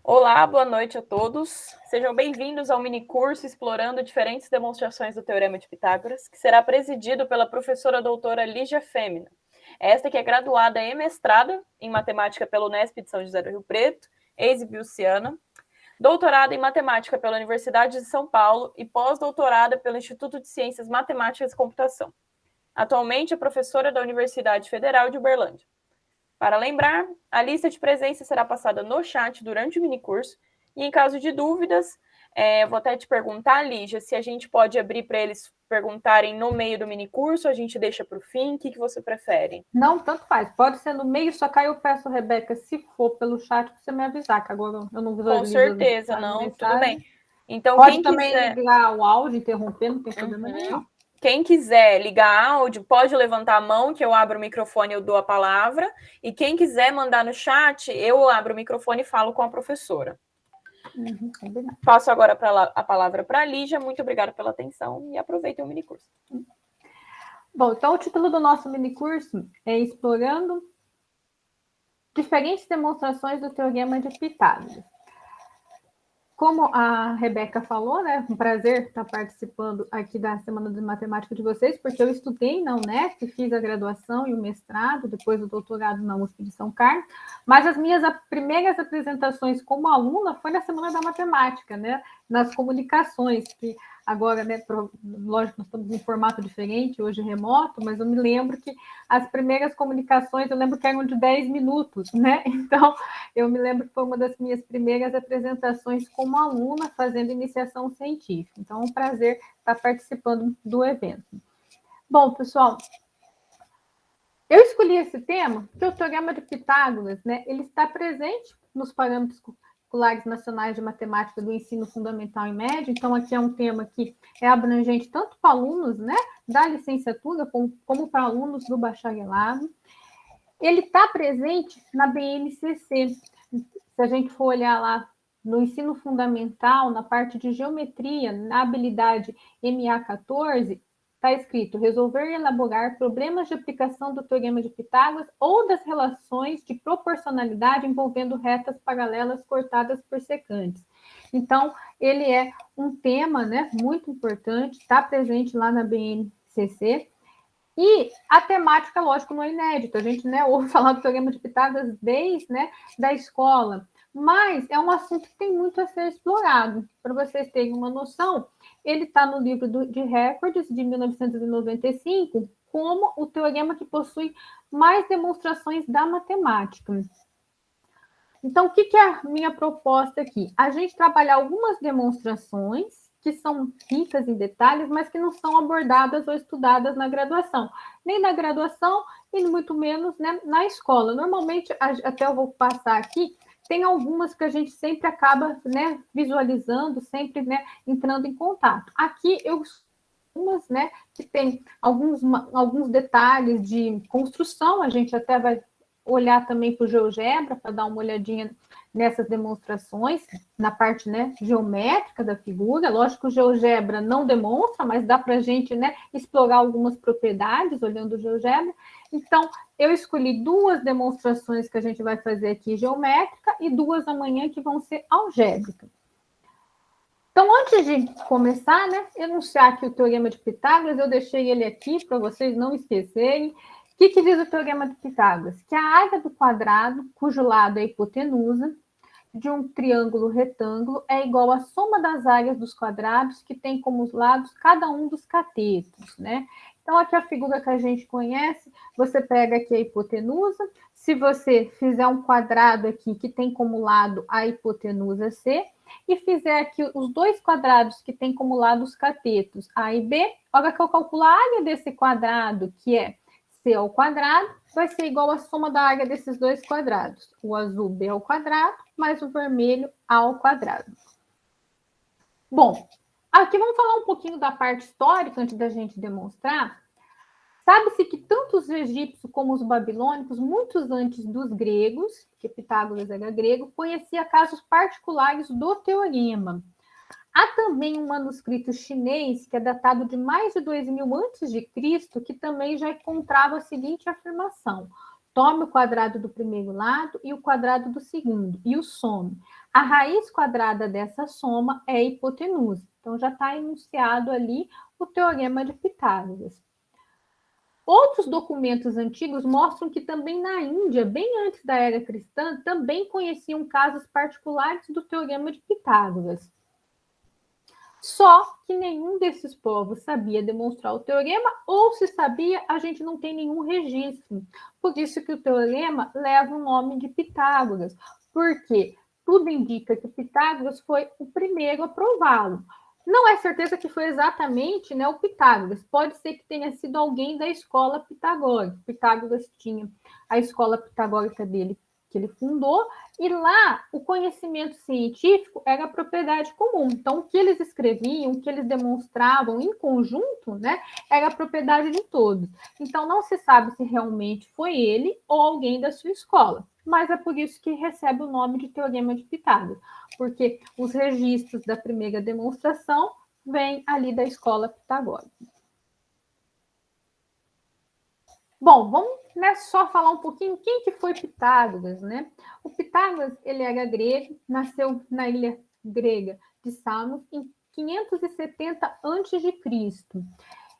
Olá, boa noite a todos. Sejam bem-vindos ao minicurso explorando diferentes demonstrações do Teorema de Pitágoras, que será presidido pela professora doutora Lígia Fêmina. Esta que é graduada e mestrada em matemática pela Unesp de São José do Rio Preto, ex-biusiana, doutorada em matemática pela Universidade de São Paulo e pós-doutorada pelo Instituto de Ciências Matemáticas e Computação. Atualmente é professora da Universidade Federal de Uberlândia. Para lembrar, a lista de presença será passada no chat durante o minicurso e em caso de dúvidas, vou até te perguntar, Lígia, se a gente pode abrir para eles perguntarem no meio do minicurso, a gente deixa para o fim, o que você prefere? Não, tanto faz. Pode ser no meio, só que aí eu peço, Rebeca, se for pelo chat, para você me avisar, que agora eu não Com visualizo certeza, as não, tudo bem. mensagens. Então, Pode quem também quiser... ligar o áudio, interromper, não tem problema nenhum. Quem quiser ligar áudio, pode levantar a mão, que eu abro o microfone e eu dou a palavra. E quem quiser mandar no chat, eu abro o microfone e falo com a professora. Passo agora a palavra para a Lígia. Muito obrigada pela atenção e aproveitem o minicurso. Bom, então o título do nosso minicurso é Explorando Diferentes Demonstrações do Teorema de Pitágoras. Como a Rebeca falou, né, um prazer estar participando aqui da Semana de Matemática de vocês, porque eu estudei na Unesp, fiz a graduação e o mestrado, depois o doutorado na USP de São Carlos, mas as minhas primeiras apresentações como aluna foi na Semana da Matemática, né, nas comunicações, que agora, né, lógico, nós estamos em formato diferente, hoje remoto, mas eu me lembro que as primeiras comunicações, eu lembro que eram de 10 minutos, né, então eu me lembro que foi uma das minhas primeiras apresentações como aluna fazendo iniciação científica. Então, é um prazer estar participando do evento. Bom, pessoal, eu escolhi esse tema porque o Teorema de Pitágoras, né, ele está presente nos parâmetros curriculares nacionais de matemática do ensino fundamental e médio. Então, aqui é um tema que é abrangente tanto para alunos, né, da licenciatura como para alunos do bacharelado. Ele está presente na BNCC. Se a gente for olhar lá no ensino fundamental, na parte de geometria, na habilidade MA14, está escrito resolver e elaborar problemas de aplicação do Teorema de Pitágoras ou das relações de proporcionalidade envolvendo retas paralelas cortadas por secantes. Então, ele é um tema, né, muito importante, está presente lá na BNCC. E a temática, lógico, não é inédita. A gente, né, ouve falar do Teorema de Pitágoras desde, né, da escola. Mas é um assunto que tem muito a ser explorado. Para vocês terem uma noção, ele está no livro de recordes de 1995 como o teorema que possui mais demonstrações da matemática. Então, o que é a minha proposta aqui? A gente trabalhar algumas demonstrações que são ricas em detalhes, mas que não são abordadas ou estudadas na graduação. Nem na graduação e muito menos, né, na escola. Normalmente, até eu vou passar aqui, tem algumas que a gente sempre acaba, né, visualizando, sempre, né, entrando em contato. Aqui eu algumas, né, que tem alguns detalhes de construção, a gente até vai olhar também para o GeoGebra para dar uma olhadinha nessas demonstrações, na parte, né, geométrica da figura. Lógico que o GeoGebra não demonstra, mas dá para a gente, né, explorar algumas propriedades olhando o GeoGebra. Então, eu escolhi duas demonstrações que a gente vai fazer aqui geométrica e duas amanhã que vão ser algébricas. Então, antes de começar, né, enunciar aqui o Teorema de Pitágoras, eu deixei ele aqui para vocês não esquecerem. O que diz o Teorema de Pitágoras? Que a área do quadrado, cujo lado é a hipotenusa, de um triângulo retângulo é igual à soma das áreas dos quadrados que tem como lados cada um dos catetos, né? Então, aqui a figura que a gente conhece, você pega aqui a hipotenusa, se você fizer um quadrado aqui que tem como lado a hipotenusa C, e fizer aqui os dois quadrados que tem como lado os catetos A e B, a hora que eu calcular a área desse quadrado, que é C ao quadrado, vai ser igual à soma da área desses dois quadrados. O azul B ao quadrado, mais o vermelho A ao quadrado. Bom, aqui vamos falar um pouquinho da parte histórica antes da gente demonstrar. Sabe-se que tanto os egípcios como os babilônicos, muitos antes dos gregos, que Pitágoras era grego, conhecia casos particulares do teorema. Há também um manuscrito chinês, que é datado de mais de 2000 a.C., que também já encontrava a seguinte afirmação: Tome o quadrado do primeiro lado e o quadrado do segundo, e o some. A raiz quadrada dessa soma é a hipotenusa. Então, já está enunciado ali o teorema de Pitágoras. Outros documentos antigos mostram que também na Índia, bem antes da era cristã, também conheciam casos particulares do teorema de Pitágoras. Só que nenhum desses povos sabia demonstrar o teorema, ou se sabia, a gente não tem nenhum registro. Por isso que o teorema leva o nome de Pitágoras, porque tudo indica que Pitágoras foi o primeiro a prová-lo. Não é certeza que foi exatamente, né, o Pitágoras. Pode ser que tenha sido alguém da escola pitagórica. Pitágoras tinha a escola pitagórica dele, que ele fundou, e lá o conhecimento científico era propriedade comum. Então, o que eles escreviam, o que eles demonstravam em conjunto, né, era propriedade de todos. Então, não se sabe se realmente foi ele ou alguém da sua escola. Mas é por isso que recebe o nome de Teorema de Pitágoras, porque os registros da primeira demonstração vêm ali da escola pitagórica. Bom, vamos, né, só falar um pouquinho quem que foi Pitágoras, né? O Pitágoras, ele era grego, nasceu na ilha grega de Samos em 570 a.C.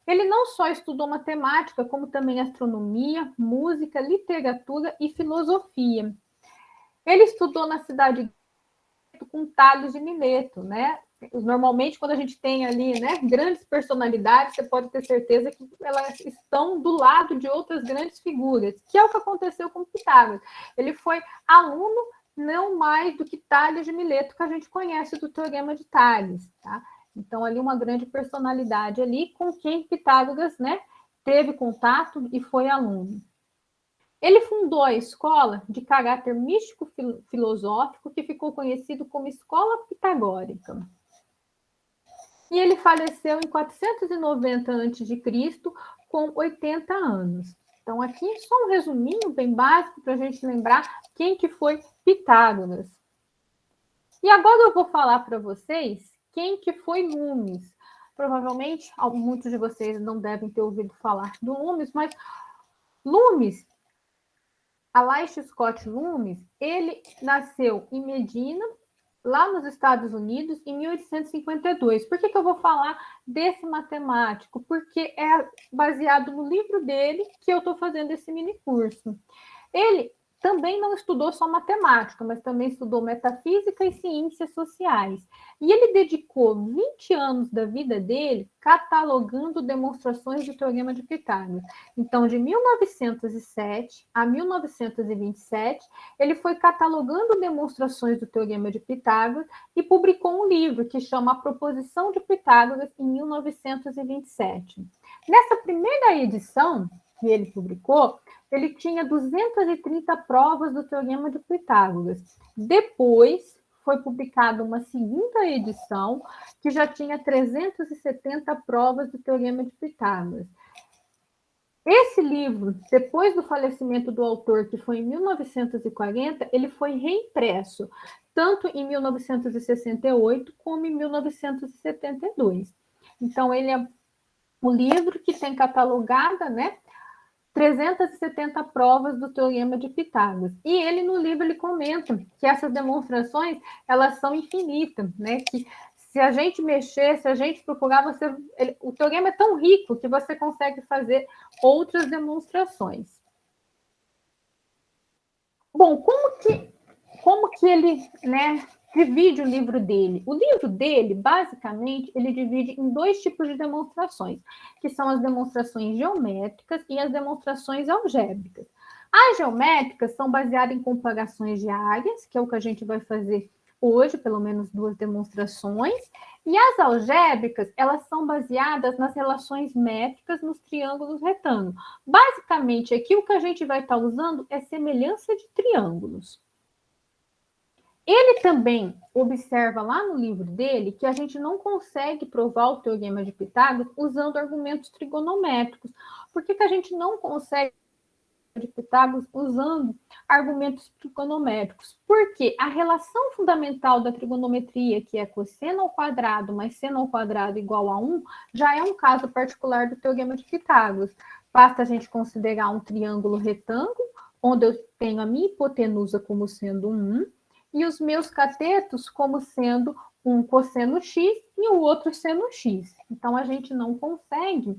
Ele não só estudou matemática, como também astronomia, música, literatura e filosofia. Ele estudou na cidade com Tales de Mileto, né? Normalmente, quando a gente tem ali, né, grandes personalidades, você pode ter certeza que elas estão do lado de outras grandes figuras, que é o que aconteceu com Pitágoras. Ele foi aluno não mais do que Tales de Mileto, que a gente conhece do Teorema de Tales, tá? Então, ali uma grande personalidade ali com quem Pitágoras, né, teve contato e foi aluno. Ele fundou a escola de caráter místico-filosófico, que ficou conhecido como Escola Pitagórica. E ele faleceu em 490 a.C., com 80 anos. Então, aqui só um resuminho bem básico para a gente lembrar quem que foi Pitágoras. E agora eu vou falar para vocês quem que foi Loomis. Provavelmente, muitos de vocês não devem ter ouvido falar do Loomis, mas Loomis, Aleister Scott Loomis, ele nasceu em Medina, lá nos Estados Unidos, em 1852. Por que eu vou falar desse matemático? Porque é baseado no livro dele que eu estou fazendo esse mini curso. Ele também não estudou só matemática, mas também estudou metafísica e ciências sociais. E ele dedicou 20 anos da vida dele catalogando demonstrações do Teorema de Pitágoras. Então, de 1907 a 1927, ele foi catalogando demonstrações do Teorema de Pitágoras e publicou um livro que chama A Proposição de Pitágoras, em 1927. Nessa primeira edição que ele publicou, ele tinha 230 provas do Teorema de Pitágoras. Depois foi publicada uma segunda edição que já tinha 370 provas do Teorema de Pitágoras. Esse livro, depois do falecimento do autor, que foi em 1940, ele foi reimpresso, tanto em 1968 como em 1972. Então, ele é um livro que tem catalogada, né, 370 provas do Teorema de Pitágoras. E ele, no livro, ele comenta que essas demonstrações, elas são infinitas, né? Que se a gente mexer, se a gente procurar, o teorema é tão rico que você consegue fazer outras demonstrações. Bom, como que ele, né, divide o livro dele? O livro dele, basicamente, ele divide em dois tipos de demonstrações, que são as demonstrações geométricas e as demonstrações algébricas. As geométricas são baseadas em comparações de áreas, que é o que a gente vai fazer hoje, pelo menos 2 demonstrações, e as algébricas, elas são baseadas nas relações métricas nos triângulos retângulos. Basicamente, aqui o que a gente vai estar usando é semelhança de triângulos. Ele também observa lá no livro dele que a gente não consegue provar o Teorema de Pitágoras usando argumentos trigonométricos. Por que a gente não consegue de Pitágoras usando argumentos trigonométricos? Porque a relação fundamental da trigonometria, que é cosseno ao quadrado mais seno ao quadrado igual a 1, já é um caso particular do Teorema de Pitágoras. Basta a gente considerar um triângulo retângulo onde eu tenho a minha hipotenusa como sendo 1 e os meus catetos como sendo um cosseno x e o outro seno x. Então, a gente não consegue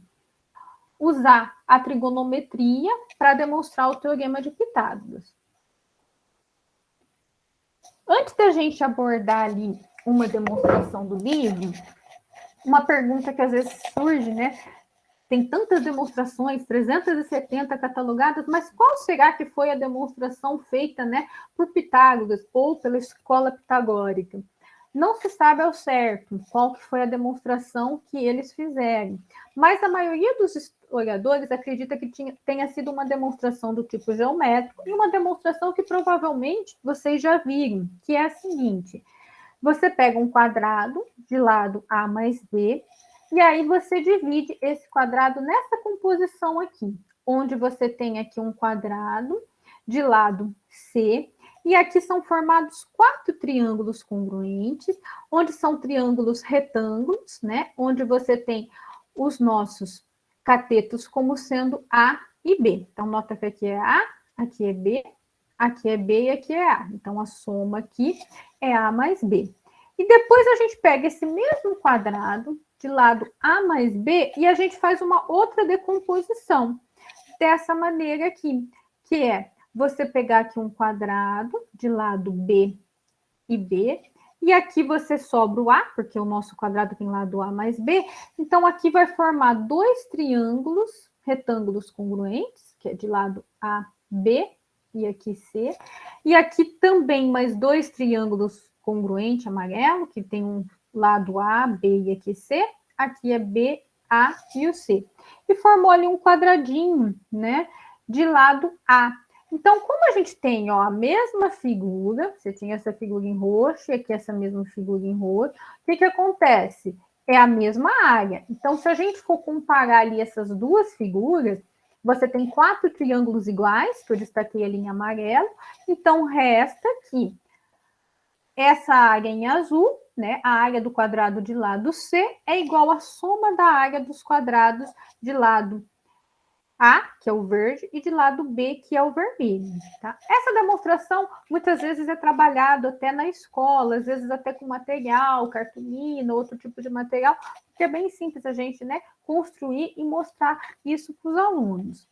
usar a trigonometria para demonstrar o teorema de Pitágoras. Antes da gente abordar ali uma demonstração do livro, uma pergunta que às vezes surge, né? Tem tantas demonstrações, 370 catalogadas, mas qual será que foi a demonstração feita, né, por Pitágoras ou pela escola pitagórica? Não se sabe ao certo qual que foi a demonstração que eles fizeram, mas a maioria dos historiadores acredita que tenha sido uma demonstração do tipo geométrico e uma demonstração que provavelmente vocês já viram, que é a seguinte: você pega um quadrado de lado A mais B, e aí você divide esse quadrado nessa composição aqui, onde você tem aqui um quadrado de lado C, e aqui são formados 4 triângulos congruentes, onde são triângulos retângulos, né? Onde você tem os nossos catetos como sendo A e B. Então, nota que aqui é A, aqui é B, aqui é B e aqui é A. Então, a soma aqui é A mais B. E depois a gente pega esse mesmo quadrado de lado A mais B e a gente faz uma outra decomposição dessa maneira aqui, que é você pegar aqui um quadrado de lado B e B, e aqui você sobra o A, porque o nosso quadrado tem lado A mais B, então aqui vai formar 2 triângulos retângulos congruentes, que é de lado A, B, e aqui C, e aqui também mais 2 triângulos congruentes amarelo, que tem um lado A, B e aqui C, aqui é B, A e o C. E formou ali um quadradinho, né, de lado A. Então, como a gente tem, ó, a mesma figura, você tinha essa figura em roxo e aqui essa mesma figura em roxo, o que acontece? É a mesma área. Então, se a gente for comparar ali essas duas figuras, você tem 4 triângulos iguais, que eu destaquei ali em amarelo, então resta aqui essa área em azul, né? A área do quadrado de lado C é igual à soma da área dos quadrados de lado A, que é o verde, e de lado B, que é o vermelho. Tá? Essa demonstração muitas vezes é trabalhada até na escola, às vezes até com material, cartolina, outro tipo de material, porque é bem simples a gente, né, construir e mostrar isso para os alunos.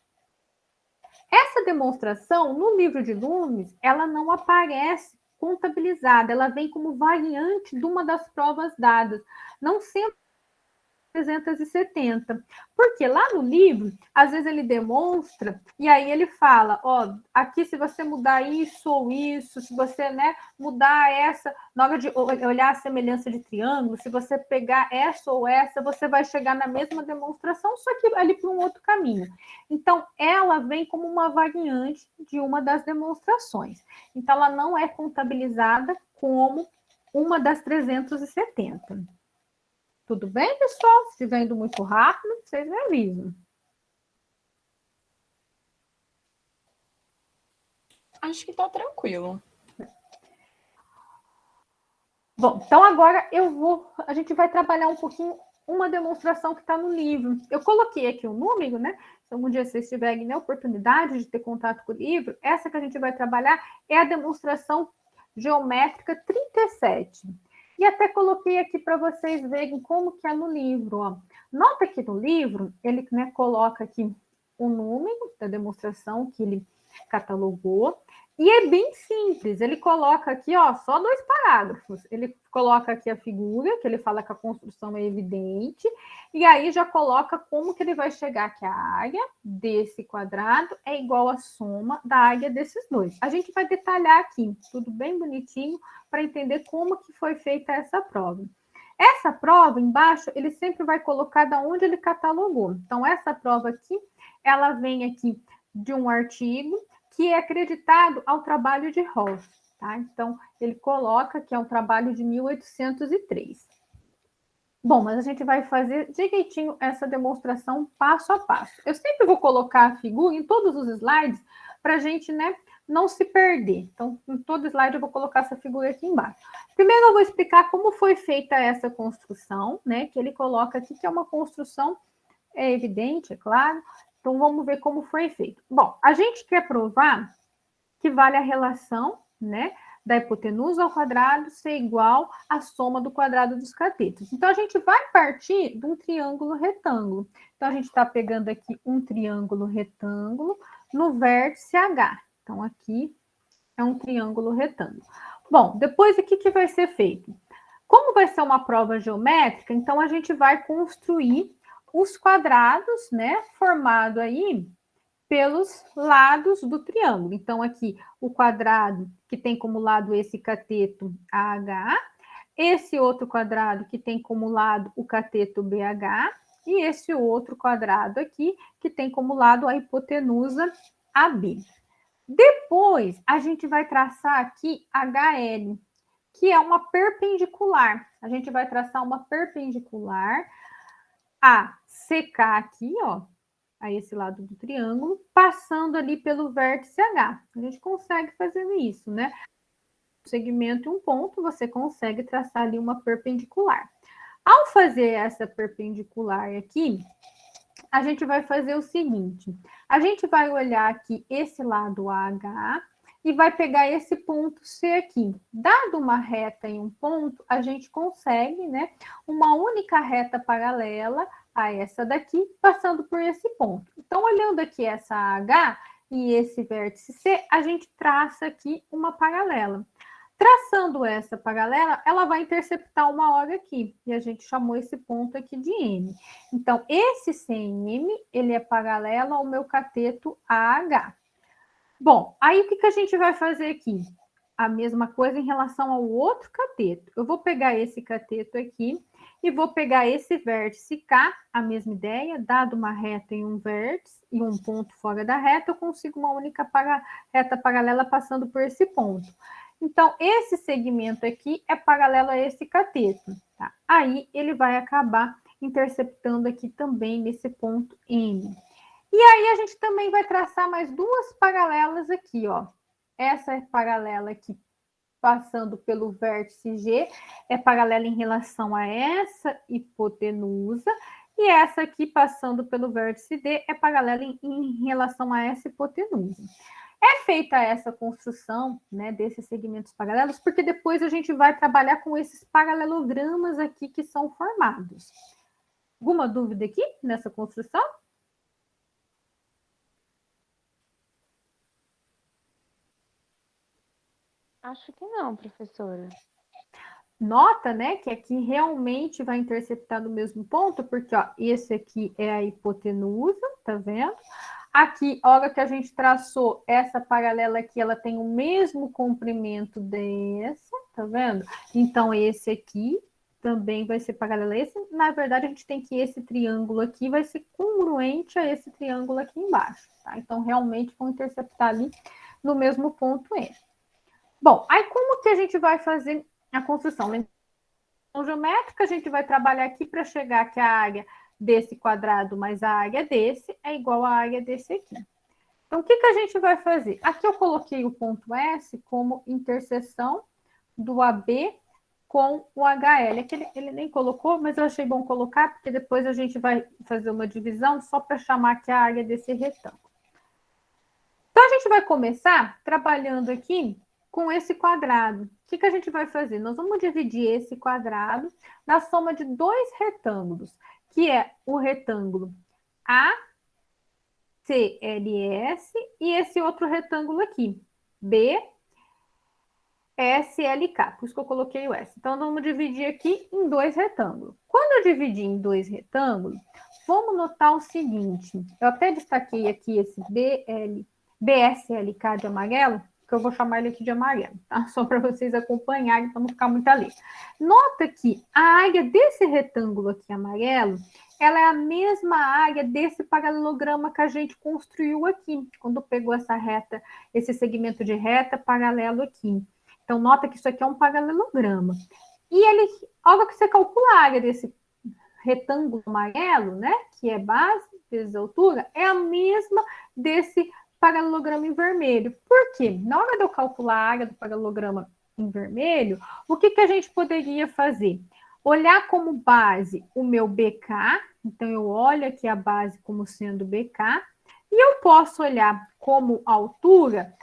Essa demonstração, no livro de Lumes, ela não aparece contabilizada, ela vem como variante de uma das provas dadas, não sempre 370. Porque lá no livro, às vezes ele demonstra, e aí ele fala, ó, aqui se você mudar isso ou isso, se você, né, mudar essa, na hora de olhar a semelhança de triângulo, se você pegar essa ou essa, você vai chegar na mesma demonstração, só que ali por um outro caminho. Então, ela vem como uma variante de uma das demonstrações. Então, ela não é contabilizada como uma das 370. Tudo bem, pessoal? Se estiver indo muito rápido, vocês me avisam. Acho que está tranquilo. Bom, então agora a gente vai trabalhar um pouquinho uma demonstração que está no livro. Eu coloquei aqui o número, né? Se algum dia vocês tiverem a oportunidade de ter contato com o livro, essa que a gente vai trabalhar é a demonstração geométrica 37. E até coloquei aqui para vocês verem como que é no livro. Ó. Nota que no livro, ele, né, coloca aqui o número da demonstração que ele catalogou. E é bem simples, ele coloca aqui, ó, só 2 parágrafos. Ele coloca aqui a figura, que ele fala que a construção é evidente, e aí já coloca como que ele vai chegar que a área desse quadrado é igual à soma da área desses dois. A gente vai detalhar aqui, tudo bem bonitinho, para entender como que foi feita essa prova. Essa prova, embaixo, ele sempre vai colocar de onde ele catalogou. Então, essa prova aqui, ela vem aqui de um artigo que é acreditado ao trabalho de Ross, tá? Então, ele coloca que é um trabalho de 1803. Bom, mas a gente vai fazer direitinho essa demonstração passo a passo. Eu sempre vou colocar a figura em todos os slides para a gente, né, não se perder. Então, em todo slide eu vou colocar essa figura aqui embaixo. Primeiro eu vou explicar como foi feita essa construção, né, que ele coloca aqui que é uma construção, é evidente, é claro. Então, vamos ver como foi feito. Bom, a gente quer provar que vale a relação, né, da hipotenusa ao quadrado ser igual à soma do quadrado dos catetos. Então, a gente vai partir de um triângulo retângulo. Então, a gente está pegando aqui um triângulo retângulo no vértice H. Então, aqui é um triângulo retângulo. Bom, depois o que vai ser feito? Como vai ser uma prova geométrica, então a gente vai construir os quadrados, né, formado aí pelos lados do triângulo. Então, aqui, o quadrado que tem como lado esse cateto AH, esse outro quadrado que tem como lado o cateto BH, e esse outro quadrado aqui que tem como lado a hipotenusa AB. Depois, a gente vai traçar aqui HL, que é uma perpendicular. A gente vai traçar uma perpendicular a CK aqui, ó, a esse lado do triângulo, passando ali pelo vértice H. A gente consegue fazer isso, né? Um segmento e um ponto, você consegue traçar ali uma perpendicular. Ao fazer essa perpendicular aqui, a gente vai fazer o seguinte: a gente vai olhar aqui esse lado AH e vai pegar esse ponto C aqui. Dado uma reta em um ponto, a gente consegue, né, uma única reta paralela a essa daqui, passando por esse ponto. Então, olhando aqui essa AH e esse vértice C, a gente traça aqui uma paralela. Traçando essa paralela, ela vai interceptar uma hora aqui, e a gente chamou esse ponto aqui de M. Então, esse CM, ele é paralelo ao meu cateto AH. Bom, aí o que a gente vai fazer aqui? A mesma coisa em relação ao outro cateto. Eu vou pegar esse cateto aqui e vou pegar esse vértice K, a mesma ideia, dado uma reta em um vértice e um ponto fora da reta, eu consigo uma única reta paralela passando por esse ponto. Então, esse segmento aqui é paralelo a esse cateto, tá? Aí, ele vai acabar interceptando aqui também nesse ponto M. E aí, a gente também vai traçar mais duas paralelas aqui, ó. Essa é paralela aqui, passando pelo vértice G, é paralela em relação a essa hipotenusa, e essa aqui, passando pelo vértice D, é paralela em relação a essa hipotenusa. É feita essa construção, né, desses segmentos paralelos, porque depois a gente vai trabalhar com esses paralelogramas aqui que são formados. Alguma dúvida aqui nessa construção? Acho que não, professora. Nota, né, que aqui realmente vai interceptar no mesmo ponto, porque, ó, esse aqui é a hipotenusa, tá vendo? Aqui, a hora que a gente traçou essa paralela aqui, ela tem o mesmo comprimento dessa, tá vendo? Então, esse aqui também vai ser paralelo a esse. Na verdade, a gente tem que esse triângulo aqui vai ser congruente a esse triângulo aqui embaixo, tá? Então, realmente vão interceptar ali no mesmo ponto M. Bom, aí como que a gente vai fazer a construção? Na geométrica, a gente vai trabalhar aqui para chegar que a área desse quadrado mais a área desse é igual à área desse aqui. Então, o que a gente vai fazer? Aqui eu coloquei o ponto S como interseção do AB com o HL. Aqui ele nem colocou, mas eu achei bom colocar, porque depois a gente vai fazer uma divisão só para chamar que a área desse retângulo. Então, a gente vai começar trabalhando aqui com esse quadrado. O que a gente vai fazer? Nós vamos dividir esse quadrado na soma de dois retângulos, que é o retângulo ACLS e esse outro retângulo aqui, BSLK, por isso que eu coloquei o S. Então, vamos dividir aqui em dois retângulos. Quando eu dividir em dois retângulos, vamos notar o seguinte, eu até destaquei aqui esse BSLK de amarelo, que eu vou chamar ele aqui de amarelo, tá? Só para vocês acompanharem, para não ficar muita letra. Nota que a área desse retângulo aqui amarelo, ela é a mesma área desse paralelograma que a gente construiu aqui, quando pegou essa reta, esse segmento de reta paralelo aqui. Então, nota que isso aqui é um paralelograma. E ele, olha que você calcula a área desse retângulo amarelo, né, que é base vezes altura, é a mesma desse paralelograma em vermelho. Por quê? Na hora de eu calcular a área do paralelograma em vermelho, o que a gente poderia fazer? Olhar como base o meu BK, então eu olho aqui a base como sendo BK, e eu posso olhar como altura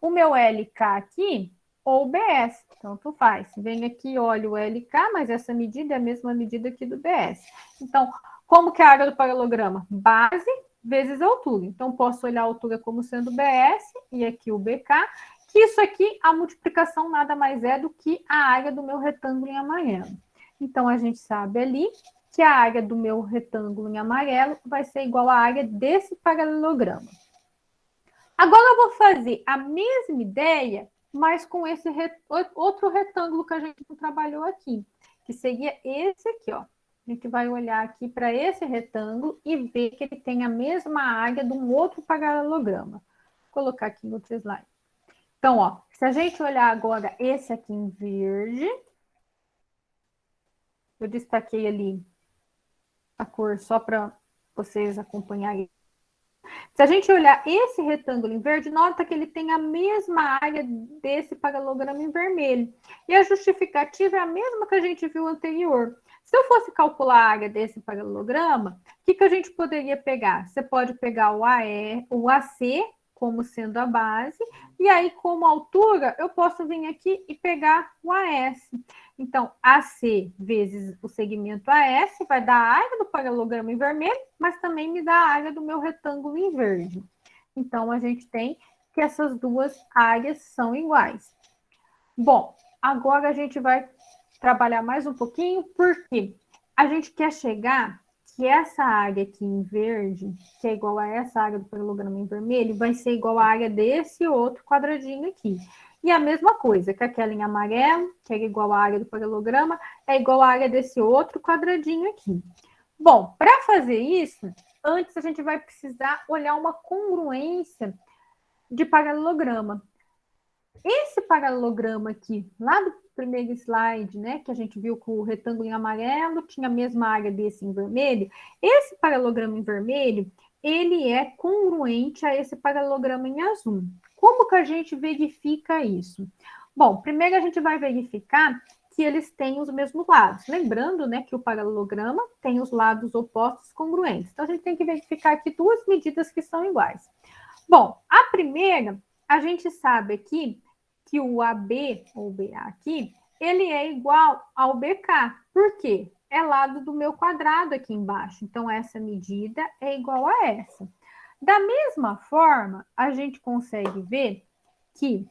o meu LK aqui ou o BS. Então, tu faz. Vem aqui, olha o LK, mas essa medida é a mesma medida aqui do BS. Então, como que é a área do paralelograma? Base vezes altura. Então, posso olhar a altura como sendo BS e aqui o BK, que isso aqui, a multiplicação nada mais é do que a área do meu retângulo em amarelo. Então, a gente sabe ali que a área do meu retângulo em amarelo vai ser igual à área desse paralelograma. Agora eu vou fazer a mesma ideia, mas com esse outro retângulo que a gente não trabalhou aqui, que seria esse aqui, ó. A gente vai olhar aqui para esse retângulo e ver que ele tem a mesma área de um outro paralelograma. Vou colocar aqui no outro slide. Então, ó, se a gente olhar agora esse aqui em verde, eu destaquei ali a cor só para vocês acompanharem. Se a gente olhar esse retângulo em verde, nota que ele tem a mesma área desse paralelograma em vermelho. E a justificativa é a mesma que a gente viu anterior. Se eu fosse calcular a área desse paralelograma, o que a gente poderia pegar? Você pode pegar o AC como sendo a base, e aí, como altura, eu posso vir aqui e pegar o AS. Então, AC vezes o segmento AS vai dar a área do paralelograma em vermelho, mas também me dá a área do meu retângulo em verde. Então, a gente tem que essas duas áreas são iguais. Bom, agora a gente vai trabalhar mais um pouquinho, porque a gente quer chegar que essa área aqui em verde, que é igual a essa área do paralelograma em vermelho, vai ser igual à área desse outro quadradinho aqui. E a mesma coisa, que aquela em amarelo, que é igual à área do paralelograma, é igual à área desse outro quadradinho aqui. Bom, para fazer isso, antes a gente vai precisar olhar uma congruência de paralelograma. Esse paralelograma aqui, lá do primeiro slide, né, que a gente viu que o retângulo em amarelo tinha a mesma área desse em vermelho, esse paralelograma em vermelho, ele é congruente a esse paralelograma em azul. Como que a gente verifica isso? Bom, primeiro a gente vai verificar que eles têm os mesmos lados. Lembrando, né, que o paralelograma tem os lados opostos congruentes. Então, a gente tem que verificar aqui duas medidas que são iguais. Bom, a primeira, a gente sabe aqui que o AB, ou BA aqui, ele é igual ao BK. Por quê? É lado do meu quadrado aqui embaixo. Então, essa medida é igual a essa. Da mesma forma, a gente consegue ver que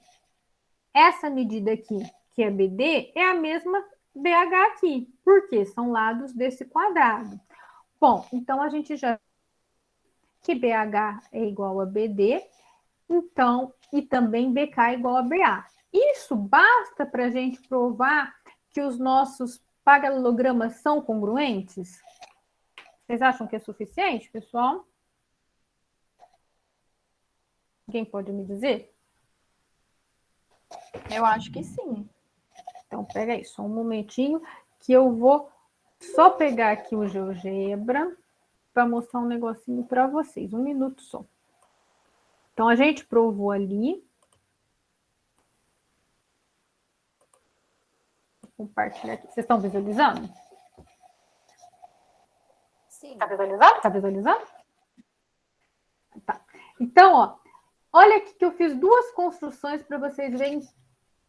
essa medida aqui, que é BD, é a mesma BH aqui. Por quê? São lados desse quadrado. Bom, então a gente já que BH é igual a BD, então, e também BK é igual a BA. Isso basta para a gente provar que os nossos paralelogramas são congruentes? Vocês acham que é suficiente, pessoal? Alguém pode me dizer? Eu acho que sim. Então, pega aí, só um momentinho, que eu vou só pegar aqui o GeoGebra para mostrar um negocinho para vocês. Um minuto só. Então, a gente provou ali. Vou compartilhar aqui. Vocês estão visualizando? Sim. Está visualizando? Está visualizando? Tá. Então, ó, olha aqui que eu fiz duas construções para vocês verem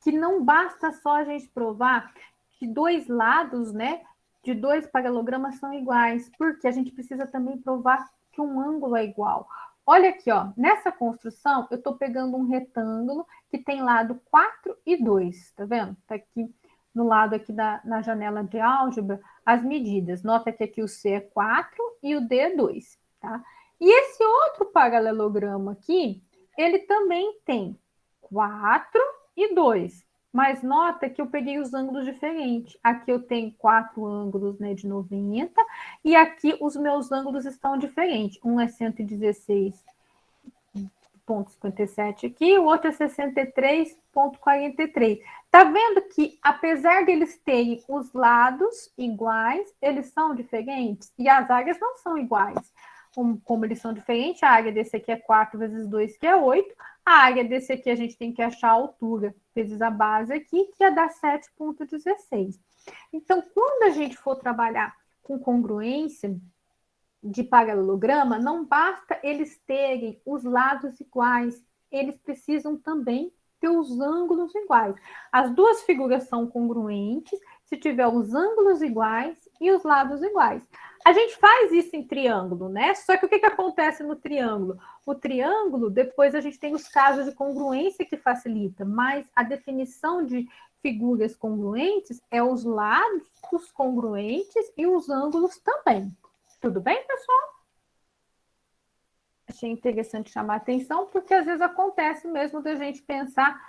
que não basta só a gente provar que dois lados, né, de dois paralelogramas são iguais, porque a gente precisa também provar que um ângulo é igual. Olha aqui, ó, nessa construção, eu estou pegando um retângulo que tem lado 4 e 2, tá vendo? Tá aqui no lado aqui na janela de álgebra, as medidas. Nota que aqui o C é 4 e o D é 2, tá? E esse outro paralelograma aqui, ele também tem 4 e 2. Mas nota que eu peguei os ângulos diferentes. Aqui eu tenho 4 ângulos, né, de 90, e aqui os meus ângulos estão diferentes. Um é 116,57 aqui, o outro é 63,43. Tá vendo que, apesar deles terem os lados iguais, eles são diferentes? E as áreas não são iguais. Como eles são diferentes, a área desse aqui é 4 vezes 2, que é 8. A área desse aqui a gente tem que achar a altura vezes a base aqui, que é dar 7,16. Então, quando a gente for trabalhar com congruência de paralelograma, não basta eles terem os lados iguais, eles precisam também ter os ângulos iguais. As duas figuras são congruentes se tiver os ângulos iguais e os lados iguais. A gente faz isso em triângulo, né? Só que o que acontece no triângulo? O triângulo, depois a gente tem os casos de congruência que facilita, mas a definição de figuras congruentes é os lados congruentes e os ângulos também. Tudo bem, pessoal? Achei interessante chamar a atenção, porque às vezes acontece mesmo da gente pensar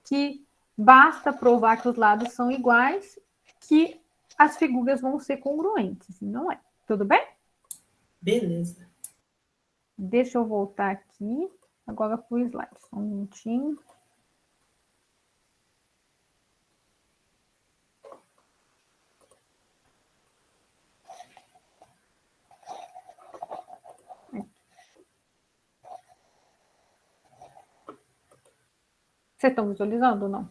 que basta provar que os lados são iguais, que as figuras vão ser congruentes. Não é. Tudo bem? Beleza. Deixa eu voltar aqui. Agora para o slide. Só um minutinho. Vocês estão visualizando ou não?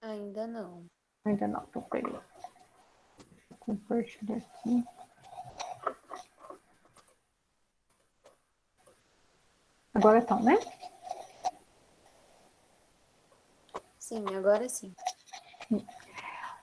Ainda não. Ainda não, estou pegando. Compartilhar aqui. Agora estão, né? Sim, agora sim.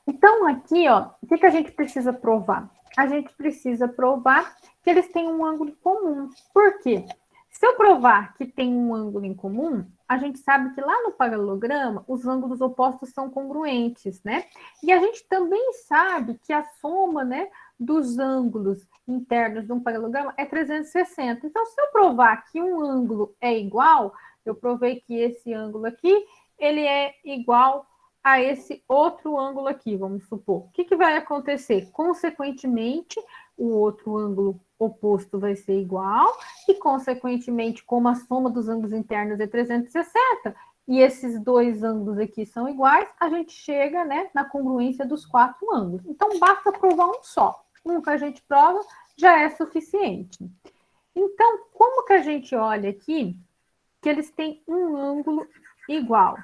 Então, aqui, ó, o que a gente precisa provar? A gente precisa provar que eles têm um ângulo comum. Por quê? Se eu provar que tem um ângulo em comum, a gente sabe que lá no paralelograma os ângulos opostos são congruentes, né? E a gente também sabe que a soma, né, dos ângulos internos de um paralelograma é 360. Então, se eu provar que um ângulo é igual, eu provei que esse ângulo aqui, ele é igual a esse outro ângulo aqui, vamos supor. O que vai acontecer? Consequentemente, o outro ângulo oposto vai ser igual, e consequentemente, como a soma dos ângulos internos é 360, e esses dois ângulos aqui são iguais, a gente chega, né, na congruência dos quatro ângulos. Então, basta provar um só. Um que a gente prova já é suficiente. Então, como que a gente olha aqui que eles têm um ângulo igual?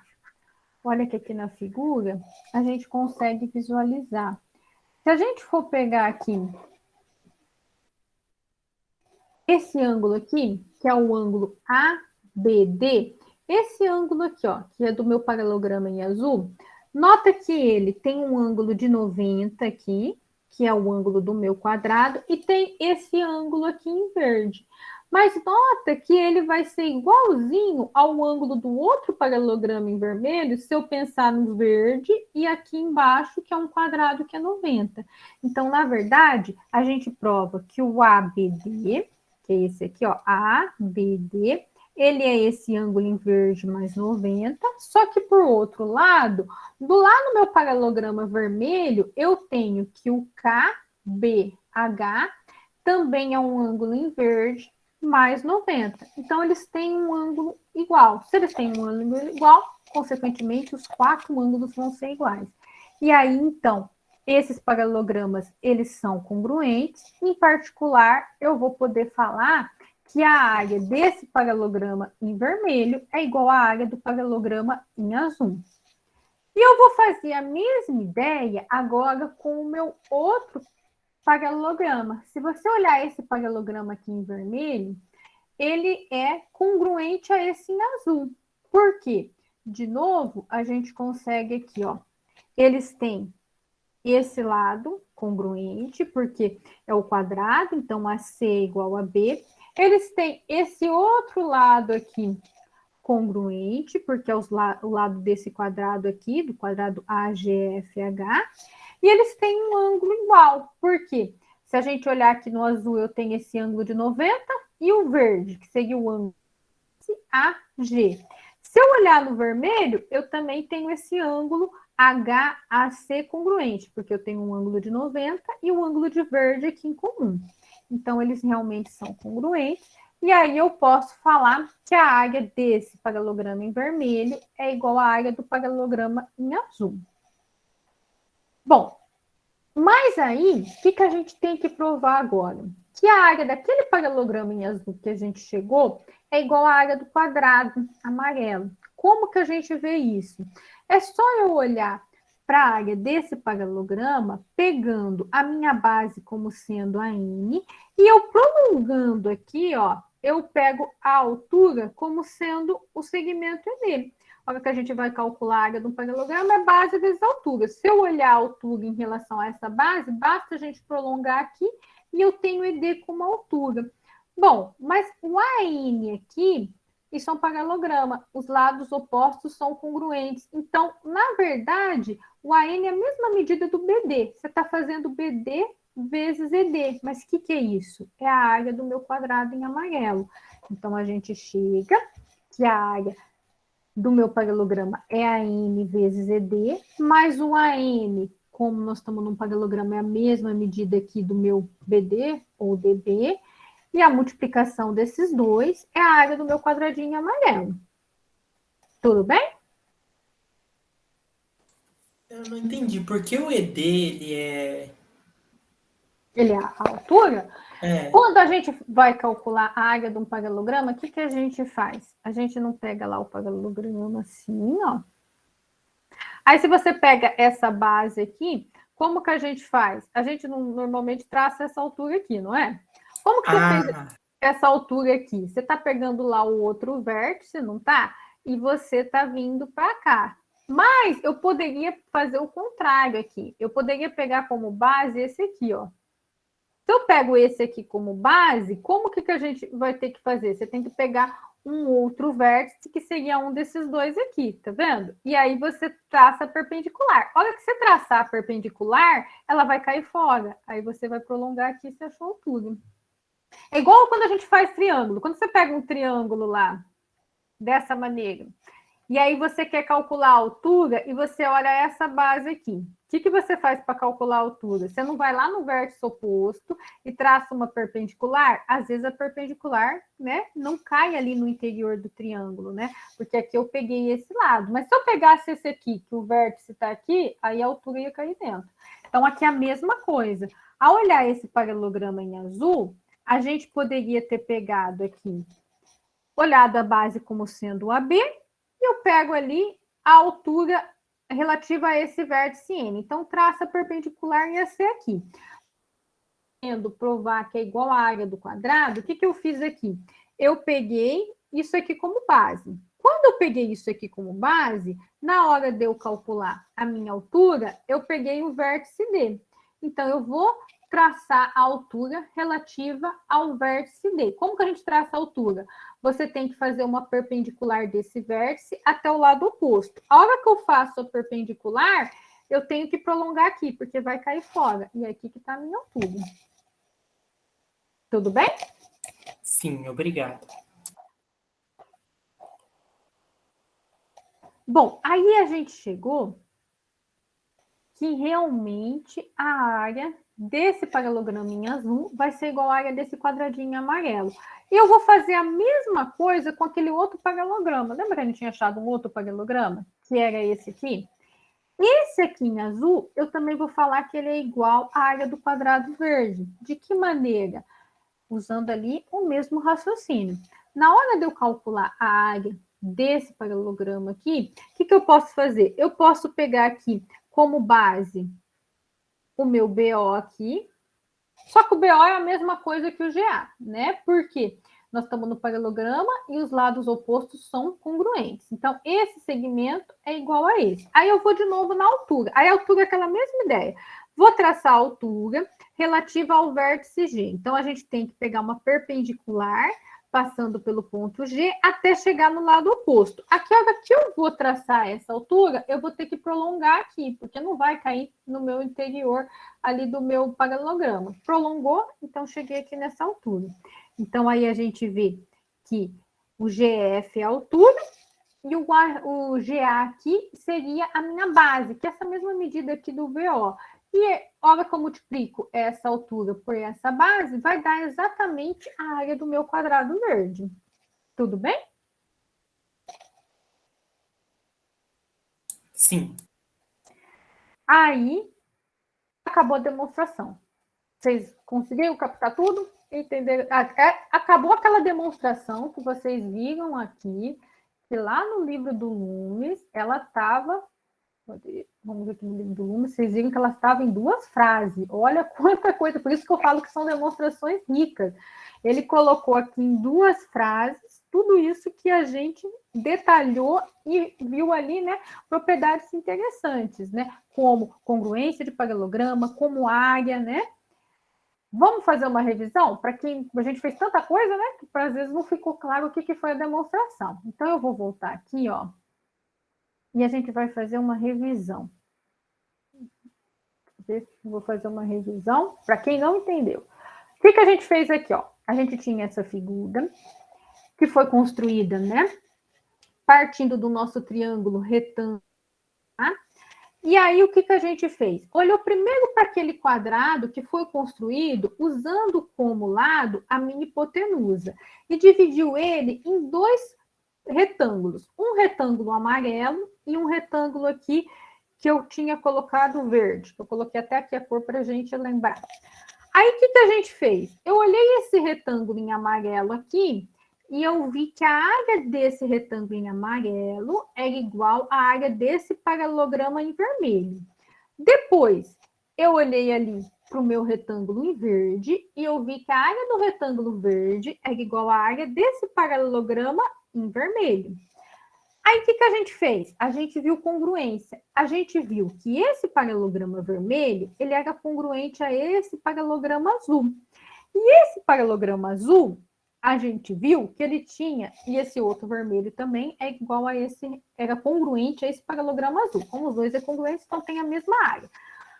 Olha que aqui na figura a gente consegue visualizar. Se a gente for pegar aqui esse ângulo aqui, que é o ângulo ABD, esse ângulo aqui, ó, que é do meu paralelograma em azul, nota que ele tem um ângulo de 90 aqui, que é o ângulo do meu quadrado, e tem esse ângulo aqui em verde. Mas nota que ele vai ser igualzinho ao ângulo do outro paralelograma em vermelho, se eu pensar no verde, e aqui embaixo, que é um quadrado que é 90. Então, na verdade, a gente prova que o ABD, que é esse aqui, ó, ABD, ele é esse ângulo em verde mais 90, só que por outro lado, do lado do meu paralelograma vermelho, eu tenho que o KBH também é um ângulo em verde mais 90. Então, eles têm um ângulo igual. Se eles têm um ângulo igual, consequentemente, os quatro ângulos vão ser iguais. E aí, então, esses paralelogramas, eles são congruentes. Em particular, eu vou poder falar que a área desse paralelograma em vermelho é igual à área do paralelograma em azul. E eu vou fazer a mesma ideia agora com o meu outro paralelograma. Se você olhar esse paralelograma aqui em vermelho, ele é congruente a esse em azul. Por quê? De novo, a gente consegue aqui, ó. Eles têm esse lado congruente, porque é o quadrado, então AC é igual a B. Eles têm esse outro lado aqui congruente, porque é o lado desse quadrado aqui, do quadrado AGFH. E eles têm um ângulo igual. Por quê? Se a gente olhar aqui no azul, eu tenho esse ângulo de 90 e o verde, que seria o ângulo AG. Se eu olhar no vermelho, eu também tenho esse ângulo HAC congruente, porque eu tenho um ângulo de 90 e um ângulo de verde aqui em comum. Então, eles realmente são congruentes. E aí eu posso falar que a área desse paralelograma em vermelho é igual à área do paralelograma em azul. Bom, mas aí, o que a gente tem que provar agora? Que a área daquele paralelograma em azul que a gente chegou é igual à área do quadrado amarelo. Como que a gente vê isso? É só eu olhar para a área desse paralelograma, pegando a minha base como sendo a N, e eu prolongando aqui, ó, eu pego a altura como sendo o segmento ED. A hora que a gente vai calcular a área de um paralelogramo é base vezes altura. Se eu olhar a altura em relação a essa base, basta a gente prolongar aqui e eu tenho ED como altura. Bom, mas o AN aqui, isso é um paralelograma. Os lados opostos são congruentes. Então, na verdade, o AN é a mesma medida do BD. Você está fazendo BD vezes ED. Mas o que é isso? É a área do meu quadrado em amarelo. Então, a gente chega que a área do meu paralelograma é AN vezes ED, mais o AN, como nós estamos num paralelograma, é a mesma medida aqui do meu BD ou DB, e a multiplicação desses dois é a área do meu quadradinho amarelo. Tudo bem? Eu não entendi. Por que o ED, ele é... Ele é a altura. É. Quando a gente vai calcular a área de um paralelograma, o que a gente faz? A gente não pega lá o paralelograma assim, ó. Aí, se você pega essa base aqui, como que a gente faz? A gente normalmente traça essa altura aqui, não é? Como que você fez essa altura aqui? Você está pegando lá o outro vértice, não tá? E você está vindo para cá. Mas eu poderia fazer o contrário aqui. Eu poderia pegar como base esse aqui, ó. Se eu pego esse aqui como base, como que a gente vai ter que fazer? Você tem que pegar um outro vértice que seria um desses dois aqui, tá vendo? E aí você traça a perpendicular. A hora que você traçar a perpendicular, ela vai cair fora. Aí você vai prolongar aqui se achou altura. É igual quando a gente faz triângulo. Quando você pega um triângulo lá, dessa maneira, e aí você quer calcular a altura e você olha essa base aqui. O que você faz para calcular a altura? Você não vai lá no vértice oposto e traça uma perpendicular? Às vezes a perpendicular, né, não cai ali no interior do triângulo, né? Porque aqui eu peguei esse lado. Mas se eu pegasse esse aqui, que o vértice está aqui, aí a altura ia cair dentro. Então aqui é a mesma coisa. Ao olhar esse paralelograma em azul, a gente poderia ter pegado aqui, olhado a base como sendo o AB, e eu pego ali a altura relativa a esse vértice N. Então, traça perpendicular ia ser aqui. Querendo provar que é igual à área do quadrado, o que eu fiz aqui? Eu peguei isso aqui como base. Quando eu peguei isso aqui como base, na hora de eu calcular a minha altura, eu peguei o vértice D. Então, eu vou traçar a altura relativa ao vértice D. Como que a gente traça a altura? Você tem que fazer uma perpendicular desse vértice até o lado oposto. A hora que eu faço a perpendicular, eu tenho que prolongar aqui, porque vai cair fora. E é aqui que está a minha altura. Tudo bem? Sim, obrigado. Bom, aí a gente chegou que realmente a área desse paralelograma em azul vai ser igual à área desse quadradinho em amarelo. E eu vou fazer a mesma coisa com aquele outro paralelograma. Lembra que a gente tinha achado um outro paralelograma? Que era esse aqui? Esse aqui em azul, eu também vou falar que ele é igual à área do quadrado verde. De que maneira? Usando ali o mesmo raciocínio. Na hora de eu calcular a área desse paralelograma aqui, o que eu posso fazer? Eu posso pegar aqui como base o meu BO aqui, só que o BO é a mesma coisa que o GA, né? Porque nós estamos no paralelograma e os lados opostos são congruentes. Então, esse segmento é igual a esse. Aí eu vou de novo na altura. Aí a altura é aquela mesma ideia. Vou traçar a altura relativa ao vértice G. Então, a gente tem que pegar uma perpendicular, passando pelo ponto G, até chegar no lado oposto. Aqui, a hora que eu vou traçar essa altura, eu vou ter que prolongar aqui, porque não vai cair no meu interior ali do meu paralelograma. Prolongou, então cheguei aqui nessa altura. Então, aí a gente vê que o GF é a altura e o GA aqui seria a minha base, que é essa mesma medida aqui do VO. E a hora que eu multiplico essa altura por essa base, vai dar exatamente a área do meu quadrado verde. Tudo bem? Sim. Aí, acabou a demonstração. Vocês conseguiram captar tudo? Entenderam? Acabou aquela demonstração que vocês viram aqui, que lá no livro do Lumes, ela estava Vamos aqui no livro do Lume, vocês viram que ela estava em 2 frases. Olha quanta coisa, por isso que eu falo que são demonstrações ricas. Ele colocou aqui em 2 frases tudo isso que a gente detalhou e viu ali, né, propriedades interessantes, né, como congruência de paralelograma, como área, né. Vamos fazer uma revisão? Para quem a gente fez tanta coisa, né, que às vezes não ficou claro o que foi a demonstração. Então, eu vou voltar aqui, ó, e a gente vai fazer uma revisão. Vou fazer uma revisão para quem não entendeu. O que a gente fez aqui, ó? A gente tinha essa figura que foi construída, né? Partindo do nosso triângulo retângulo. Tá? E aí, o que a gente fez? Olhou primeiro para aquele quadrado que foi construído usando como lado a mini hipotenusa e dividiu ele em 2 retângulos. Um retângulo amarelo e um retângulo aqui que eu tinha colocado verde. Eu coloquei até aqui a cor para a gente lembrar. Aí, o que a gente fez? Eu olhei esse retângulo em amarelo aqui e eu vi que a área desse retângulo em amarelo é igual à área desse paralelograma em vermelho. Depois, eu olhei ali para o meu retângulo em verde e eu vi que a área do retângulo verde é igual à área desse paralelograma em vermelho. Aí, o que a gente fez? A gente viu congruência. A gente viu que esse paralelograma vermelho, ele era congruente a esse paralelograma azul. E esse paralelograma azul, a gente viu que ele tinha, e esse outro vermelho também é igual a esse, era congruente a esse paralelograma azul. Como os dois é congruente, então tem a mesma área.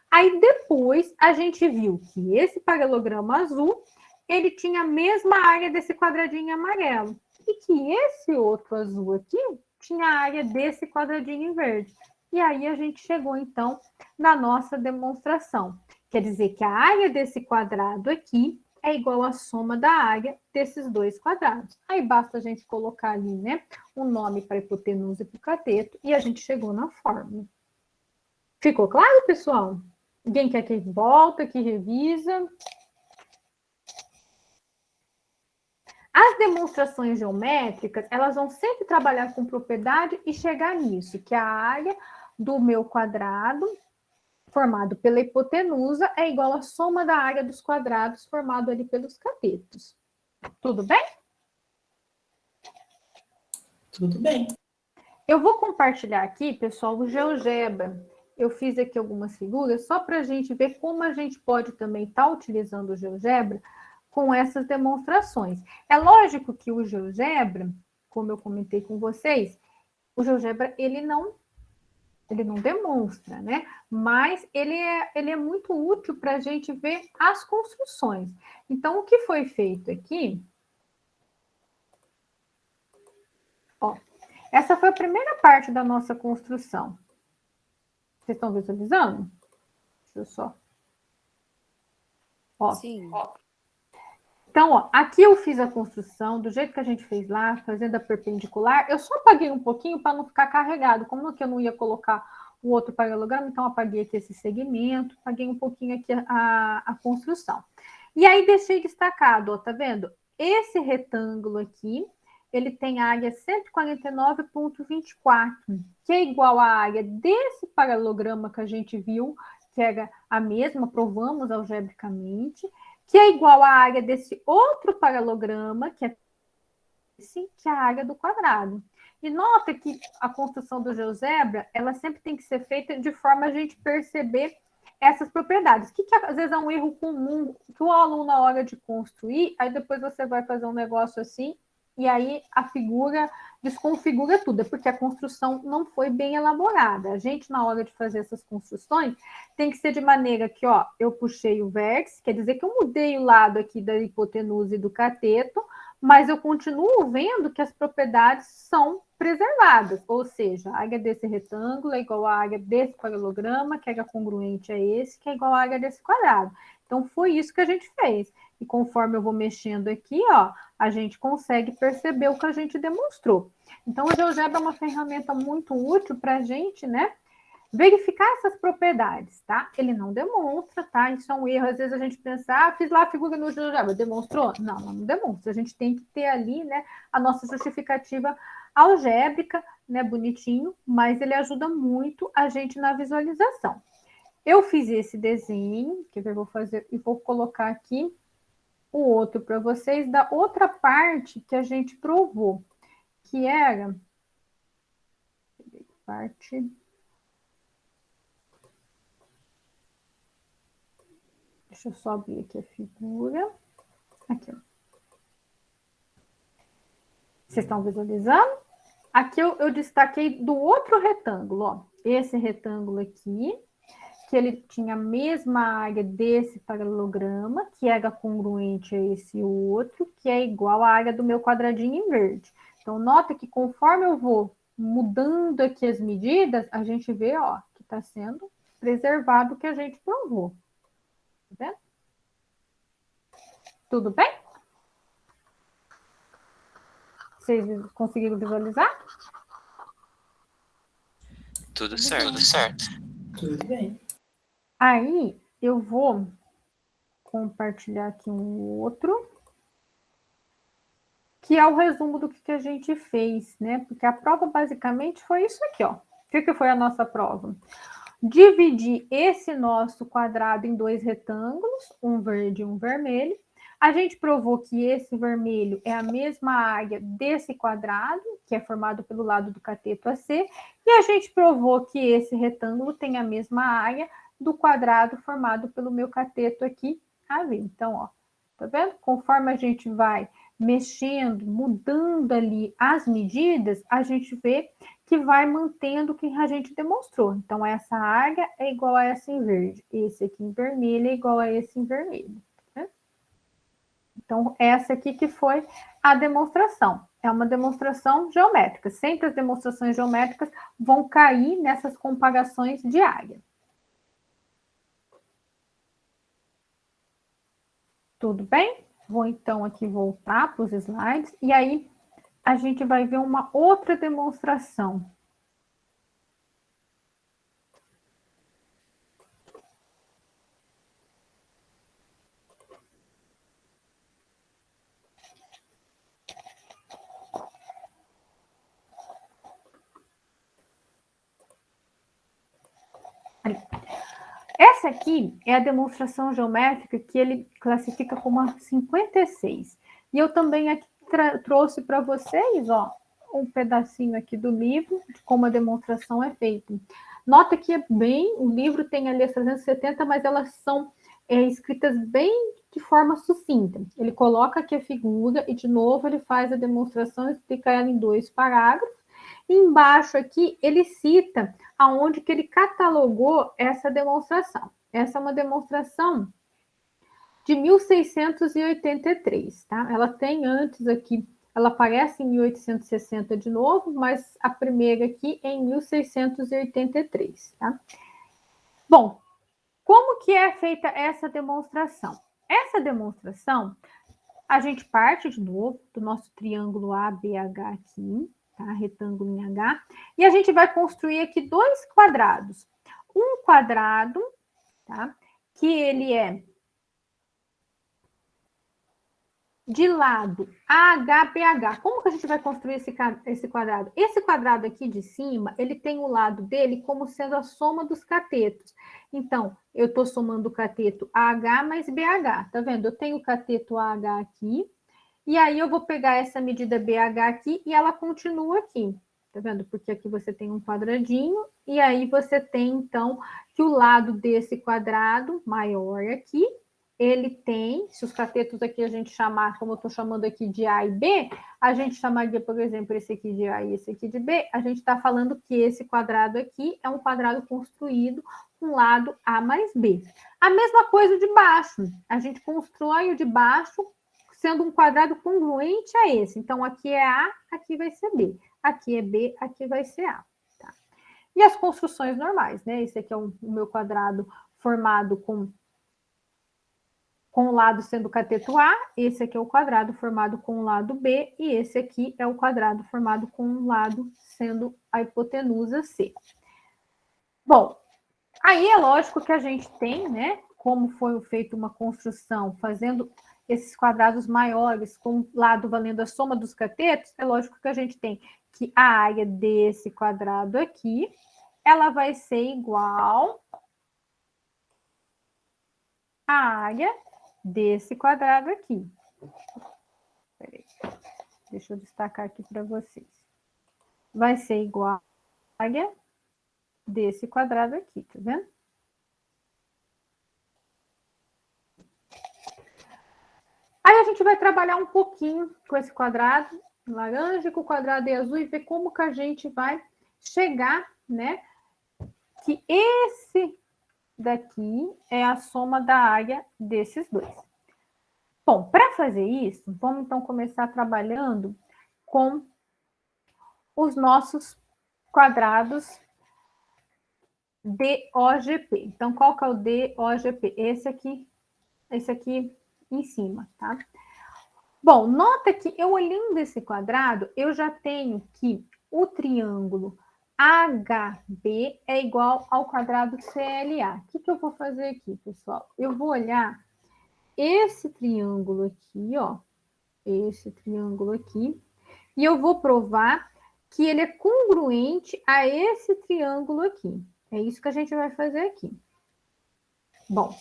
Aí, depois, a gente viu que esse paralelograma azul, ele tinha a mesma área desse quadradinho amarelo. E que esse outro azul aqui tinha a área desse quadradinho em verde. E aí a gente chegou, então, na nossa demonstração. Quer dizer que a área desse quadrado aqui é igual à soma da área desses 2 quadrados. Aí basta a gente colocar ali, né, um nome para a hipotenusa e para o cateto, e a gente chegou na fórmula. Ficou claro, pessoal? Alguém quer que volta, que revisa? As demonstrações geométricas, elas vão sempre trabalhar com propriedade e chegar nisso, que a área do meu quadrado, formado pela hipotenusa, é igual à soma da área dos quadrados formado ali pelos catetos. Tudo bem? Tudo bem. Eu vou compartilhar aqui, pessoal, o GeoGebra. Eu fiz aqui algumas figuras só para a gente ver como a gente pode também estar utilizando o GeoGebra com essas demonstrações. É lógico que o GeoGebra, como eu comentei com vocês, o GeoGebra ele não demonstra, né? Mas ele é muito útil para a gente ver as construções. Então, o que foi feito aqui? Ó, essa foi a primeira parte da nossa construção. Vocês estão visualizando? Deixa eu só. Ó. Sim. Ó. Então, ó, aqui eu fiz a construção do jeito que a gente fez lá, fazendo a perpendicular. Eu só apaguei um pouquinho para não ficar carregado. Como que eu não ia colocar o outro paralelogramo, então apaguei aqui esse segmento, apaguei um pouquinho aqui a construção. E aí deixei destacado, ó, tá vendo? Esse retângulo aqui, ele tem área 149,24, que é igual à área desse paralelograma que a gente viu, que era a mesma, provamos algebricamente, que é igual à área desse outro paralelograma, que é a área do quadrado. E nota que a construção do GeoGebra, ela sempre tem que ser feita de forma a gente perceber essas propriedades. Que às vezes é um erro comum que o aluno, na hora de construir, aí depois você vai fazer um negócio assim, e aí a figura desconfigura tudo, é porque a construção não foi bem elaborada. A gente, na hora de fazer essas construções, tem que ser de maneira que, ó, eu puxei o vértice, quer dizer que eu mudei o lado aqui da hipotenusa e do cateto, mas eu continuo vendo que as propriedades são preservadas, ou seja, a área desse retângulo é igual à área desse paralelograma, que é congruente a esse, que é igual à área desse quadrado. Então, foi isso que a gente fez. E conforme eu vou mexendo aqui, ó, a gente consegue perceber o que a gente demonstrou. Então, o GeoGebra é uma ferramenta muito útil para a gente, né, verificar essas propriedades, tá? Ele não demonstra, tá? Isso é um erro. Às vezes a gente pensa, fiz lá a figura no GeoGebra, demonstrou? Não, não demonstra. A gente tem que ter ali, né, a nossa justificativa algébrica, né, bonitinho, mas ele ajuda muito a gente na visualização. Eu fiz esse desenho, que eu vou fazer, e vou colocar aqui o outro para vocês, da outra parte que a gente provou, que era parte... Deixa eu só abrir aqui a figura. Aqui, ó. Vocês estão visualizando? Aqui eu destaquei do outro retângulo, ó. Esse retângulo aqui, que ele tinha a mesma área desse paralelograma, que era congruente a esse outro, que é igual à área do meu quadradinho em verde. Então, nota que conforme eu vou mudando aqui as medidas, a gente vê, ó, que está sendo preservado o que a gente provou. Tá vendo? Tudo bem? Vocês conseguiram visualizar? Tudo certo. Tudo certo. Tudo bem. Aí, eu vou compartilhar aqui um outro, que é o resumo do que a gente fez, né? Porque a prova basicamente foi isso aqui, ó. O que foi a nossa prova? Dividir esse nosso quadrado em dois retângulos, um verde e um vermelho. A gente provou que esse vermelho é a mesma área desse quadrado, que é formado pelo lado do cateto AC, e a gente provou que esse retângulo tem a mesma área do quadrado formado pelo meu cateto aqui, AB. Então, ó, tá vendo? Conforme a gente vai mexendo, mudando ali as medidas, a gente vê que vai mantendo o que a gente demonstrou. Então, essa área é igual a essa em verde, esse aqui em vermelho é igual a esse em vermelho. Né? Então, essa aqui que foi a demonstração. É uma demonstração geométrica. Sempre as demonstrações geométricas vão cair nessas comparações de área. Tudo bem? Vou, então, aqui voltar para os slides. E aí, a gente vai ver uma outra demonstração. Essa aqui é a demonstração geométrica que ele classifica como a 56. E eu também aqui trouxe para vocês, ó, um pedacinho aqui do livro de como a demonstração é feita. Nota que é bem, o livro tem ali as 370, mas elas são escritas bem de forma sucinta. Ele coloca aqui a figura e, de novo, ele faz a demonstração e explica ela em 2 parágrafos. E embaixo aqui, ele cita aonde que ele catalogou essa demonstração. Essa é uma demonstração de 1683, tá? Ela tem antes aqui, ela aparece em 1860 de novo, mas a primeira aqui é em 1683, tá? Bom, como que é feita essa demonstração? Essa demonstração, a gente parte de novo do nosso triângulo ABH aqui, tá? Retângulo em H, e a gente vai construir aqui 2 quadrados. Um quadrado, tá? Que ele é de lado AHBH. Como que a gente vai construir esse quadrado? Esse quadrado aqui de cima, ele tem o lado dele como sendo a soma dos catetos. Então, eu estou somando o cateto AH mais BH, tá vendo? Eu tenho o cateto AH aqui, e aí eu vou pegar essa medida BH aqui e ela continua aqui, tá vendo? Porque aqui você tem um quadradinho, e aí você tem, então, que o lado desse quadrado maior aqui, ele tem, se os catetos aqui a gente chamar, como eu estou chamando aqui de A e B, a gente chamaria, por exemplo, esse aqui de A e esse aqui de B, a gente está falando que esse quadrado aqui é um quadrado construído com lado A mais B. A mesma coisa de baixo, a gente constrói o de baixo sendo um quadrado congruente a esse. Então, aqui é A, aqui vai ser B. Aqui é B, aqui vai ser A. Tá? E as construções normais, né? Esse aqui é o meu quadrado formado com o lado sendo o cateto A, esse aqui é o quadrado formado com o lado B, e esse aqui é o quadrado formado com o lado sendo a hipotenusa C. Bom, aí é lógico que a gente tem, né, como foi feita uma construção fazendo esses quadrados maiores com o lado valendo a soma dos catetos, é lógico que a gente tem que a área desse quadrado aqui, ela vai ser igual à área desse quadrado aqui. Peraí, deixa eu destacar aqui para vocês. Vai ser igual à área desse quadrado aqui, tá vendo? Aí a gente vai trabalhar um pouquinho com esse quadrado laranja, com o quadrado azul e ver como que a gente vai chegar, né? Que esse daqui é a soma da área desses dois. Bom, para fazer isso, vamos então começar trabalhando com os nossos quadrados DOGP. Então, qual que é o DOGP? Esse aqui em cima, tá? Bom, nota que eu olhando esse quadrado, eu já tenho que o triângulo HB é igual ao quadrado CLA. O que eu vou fazer aqui, pessoal? Eu vou olhar esse triângulo aqui, ó, esse triângulo aqui, e eu vou provar que ele é congruente a esse triângulo aqui. É isso que a gente vai fazer aqui. Bom,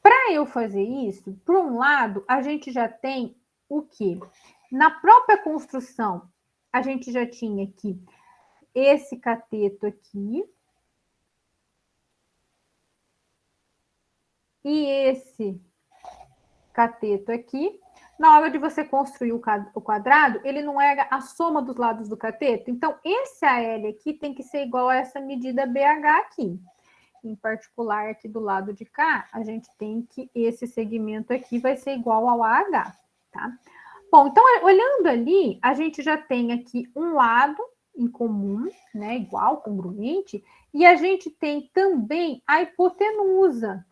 para eu fazer isso, por um lado, a gente já tem o quê? Na própria construção, a gente já tinha aqui esse cateto aqui e esse cateto aqui. Na hora de você construir o quadrado, ele não é a soma dos lados do cateto. Então, esse AL aqui tem que ser igual a essa medida BH aqui. Em particular, aqui do lado de cá, a gente tem que esse segmento aqui vai ser igual ao AH, tá? Bom, então, olhando ali, a gente já tem aqui um lado em comum, né, igual, congruente, e a gente tem também a hipotenusa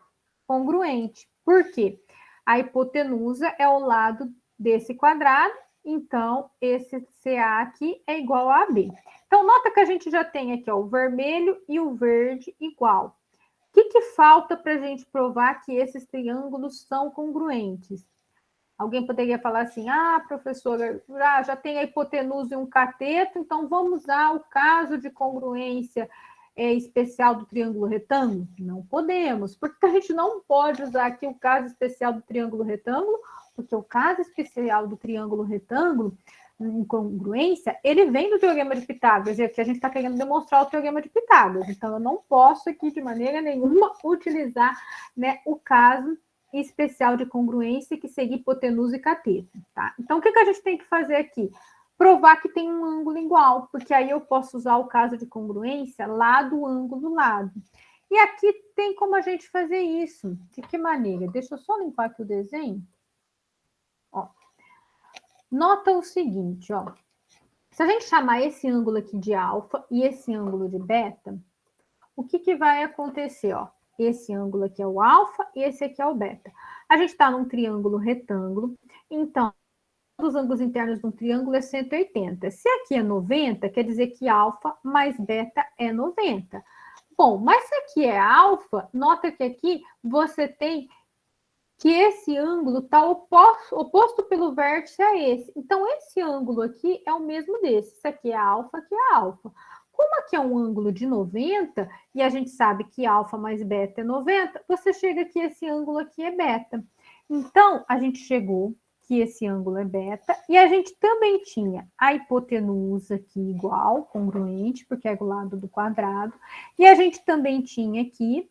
congruente. Por quê? A hipotenusa é o lado desse quadrado, então esse CA aqui é igual a AB. Então, nota que a gente já tem aqui ó, o vermelho e o verde igual. O que falta para a gente provar que esses triângulos são congruentes? Alguém poderia falar assim, professora, já tem a hipotenusa e um cateto, então vamos usar o caso de congruência especial do triângulo retângulo? Não podemos, porque a gente não pode usar aqui o caso especial do triângulo retângulo, porque o caso especial do triângulo retângulo, em congruência, ele vem do teorema de Pitágoras, e aqui a gente está querendo demonstrar o teorema de Pitágoras, então eu não posso aqui de maneira nenhuma utilizar, né, o caso especial de congruência, que seria hipotenusa e cateto, tá? Então, o que a gente tem que fazer aqui? Provar que tem um ângulo igual, porque aí eu posso usar o caso de congruência lá do ângulo lado. E aqui tem como a gente fazer isso. De que maneira? Deixa eu só limpar aqui o desenho. Ó. Nota o seguinte, ó. Se a gente chamar esse ângulo aqui de alfa e esse ângulo de beta, o que vai acontecer, ó? Esse ângulo aqui é o alfa e esse aqui é o beta. A gente está num triângulo retângulo, então, os ângulos internos de um triângulo é 180. Se aqui é 90, quer dizer que alfa mais beta é 90. Bom, mas se aqui é alfa, nota que aqui você tem que esse ângulo está oposto pelo vértice a esse. Então, esse ângulo aqui é o mesmo desse. Isso aqui é alfa, aqui é alfa. Como aqui é um ângulo de 90, e a gente sabe que alfa mais beta é 90, você chega que esse ângulo aqui é beta. Então, a gente chegou que esse ângulo é beta, e a gente também tinha a hipotenusa aqui igual, congruente, porque é do lado do quadrado, e a gente também tinha aqui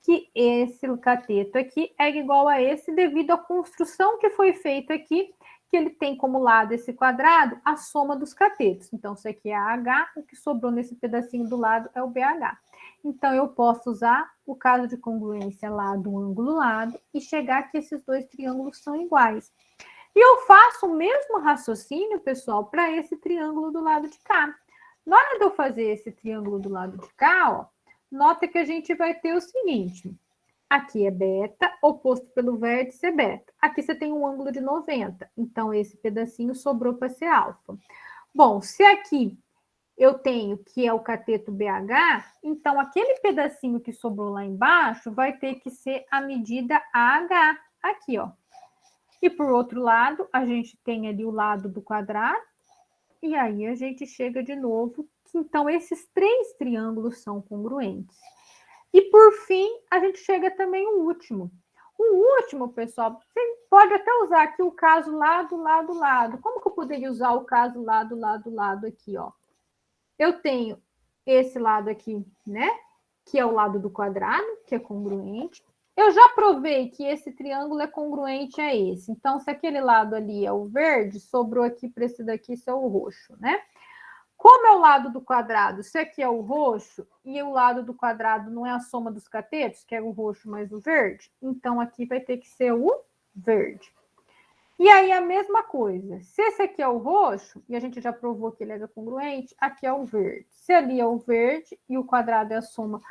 que esse cateto aqui é igual a esse devido à construção que foi feita aqui, que ele tem como lado esse quadrado a soma dos catetos. Então, isso aqui é AH, o que sobrou nesse pedacinho do lado é o BH. Então, eu posso usar o caso de congruência lá do ângulo lado e chegar que esses dois triângulos são iguais. E eu faço o mesmo raciocínio, pessoal, para esse triângulo do lado de cá. Na hora de eu fazer esse triângulo do lado de cá, ó, nota que a gente vai ter o seguinte. Aqui é beta, oposto pelo vértice é beta. Aqui você tem um ângulo de 90, então esse pedacinho sobrou para ser alfa. Bom, se aqui eu tenho que é o cateto BH, então aquele pedacinho que sobrou lá embaixo vai ter que ser a medida AH, aqui, ó. E por outro lado, a gente tem ali o lado do quadrado, E aí a gente chega de novo, que então esses 3 triângulos são congruentes. E por fim, a gente chega também o último. O último, pessoal, você pode até usar aqui o caso lado, lado, lado. Como que eu poderia usar o caso lado, lado, lado aqui, ó? Eu tenho esse lado aqui, né? Que é o lado do quadrado, que é congruente. Eu já provei que esse triângulo é congruente a esse. Então, se aquele lado ali é o verde, sobrou aqui para esse daqui ser o roxo, né? Como é o lado do quadrado? Se aqui é o roxo e o lado do quadrado não é a soma dos catetos, que é o roxo mais o verde, então aqui vai ter que ser o verde. E aí a mesma coisa. Se esse aqui é o roxo, e a gente já provou que ele era congruente, aqui é o verde. Se ali é o verde e o quadrado é a soma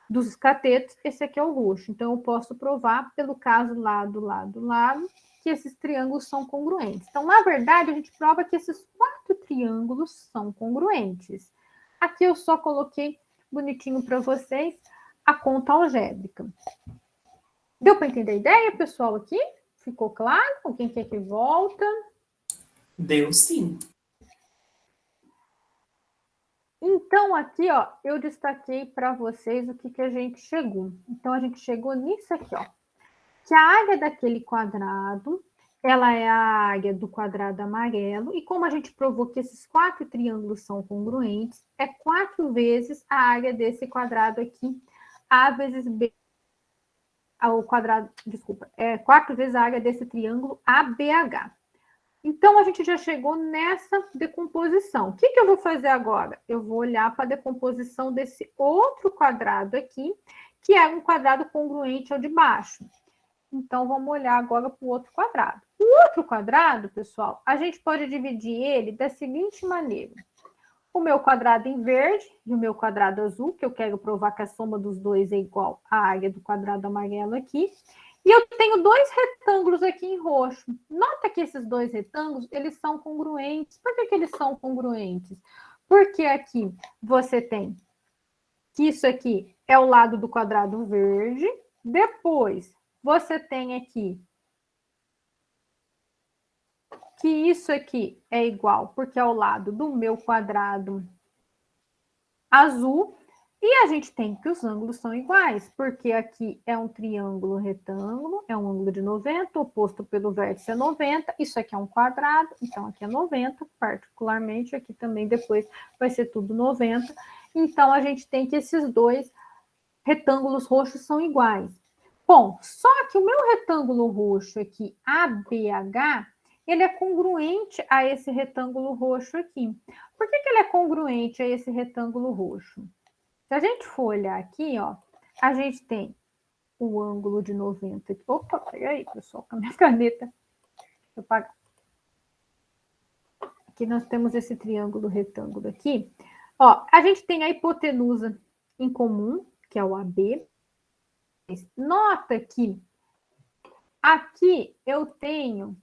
dos catetos, esse aqui é o roxo. Então eu posso provar pelo caso lado, lado, lado, que esses triângulos são congruentes. Então, na verdade, a gente prova que esses 4 triângulos são congruentes. Aqui eu só coloquei bonitinho para vocês a conta algébrica. Deu para entender a ideia, pessoal, aqui? Ficou claro? Alguém quer que volta? Deu sim. Então, aqui, ó, eu destaquei para vocês o que a gente chegou. Então, a gente chegou nisso aqui, ó. Que a área daquele quadrado, ela é a área do quadrado amarelo, e como a gente provou que esses 4 triângulos são congruentes, é 4 vezes a área desse quadrado aqui, A vezes B, ao quadrado, desculpa, é 4 vezes a área desse triângulo ABH. Então, a gente já chegou nessa decomposição. O que eu vou fazer agora? Eu vou olhar para a decomposição desse outro quadrado aqui, que é um quadrado congruente ao de baixo. Então, vamos olhar agora para o outro quadrado. O outro quadrado, pessoal, a gente pode dividir ele da seguinte maneira. O meu quadrado em verde e o meu quadrado azul, que eu quero provar que a soma dos dois é igual à área do quadrado amarelo aqui. E eu tenho 2 retângulos aqui em roxo. Nota que esses 2 retângulos, eles são congruentes. Por que eles são congruentes? Porque aqui você tem que isso aqui é o lado do quadrado verde. Depois, você tem aqui que isso aqui é igual, porque é o lado do meu quadrado azul. E a gente tem que os ângulos são iguais, porque aqui é um triângulo retângulo, é um ângulo de 90, oposto pelo vértice é 90, isso aqui é um quadrado, então aqui é 90, particularmente aqui também depois vai ser tudo 90. Então a gente tem que esses 2 retângulos roxos são iguais. Bom, só que o meu retângulo roxo aqui, ABH, ele é congruente a esse retângulo roxo aqui. Por que ele é congruente a esse retângulo roxo? Se a gente for olhar aqui, ó, a gente tem o ângulo de 90 aqui. Opa, peraí, pessoal, com a minha caneta. Deixa eu apagar. Aqui nós temos esse triângulo retângulo aqui. Ó, a gente tem a hipotenusa em comum, que é o AB. Nota que aqui eu tenho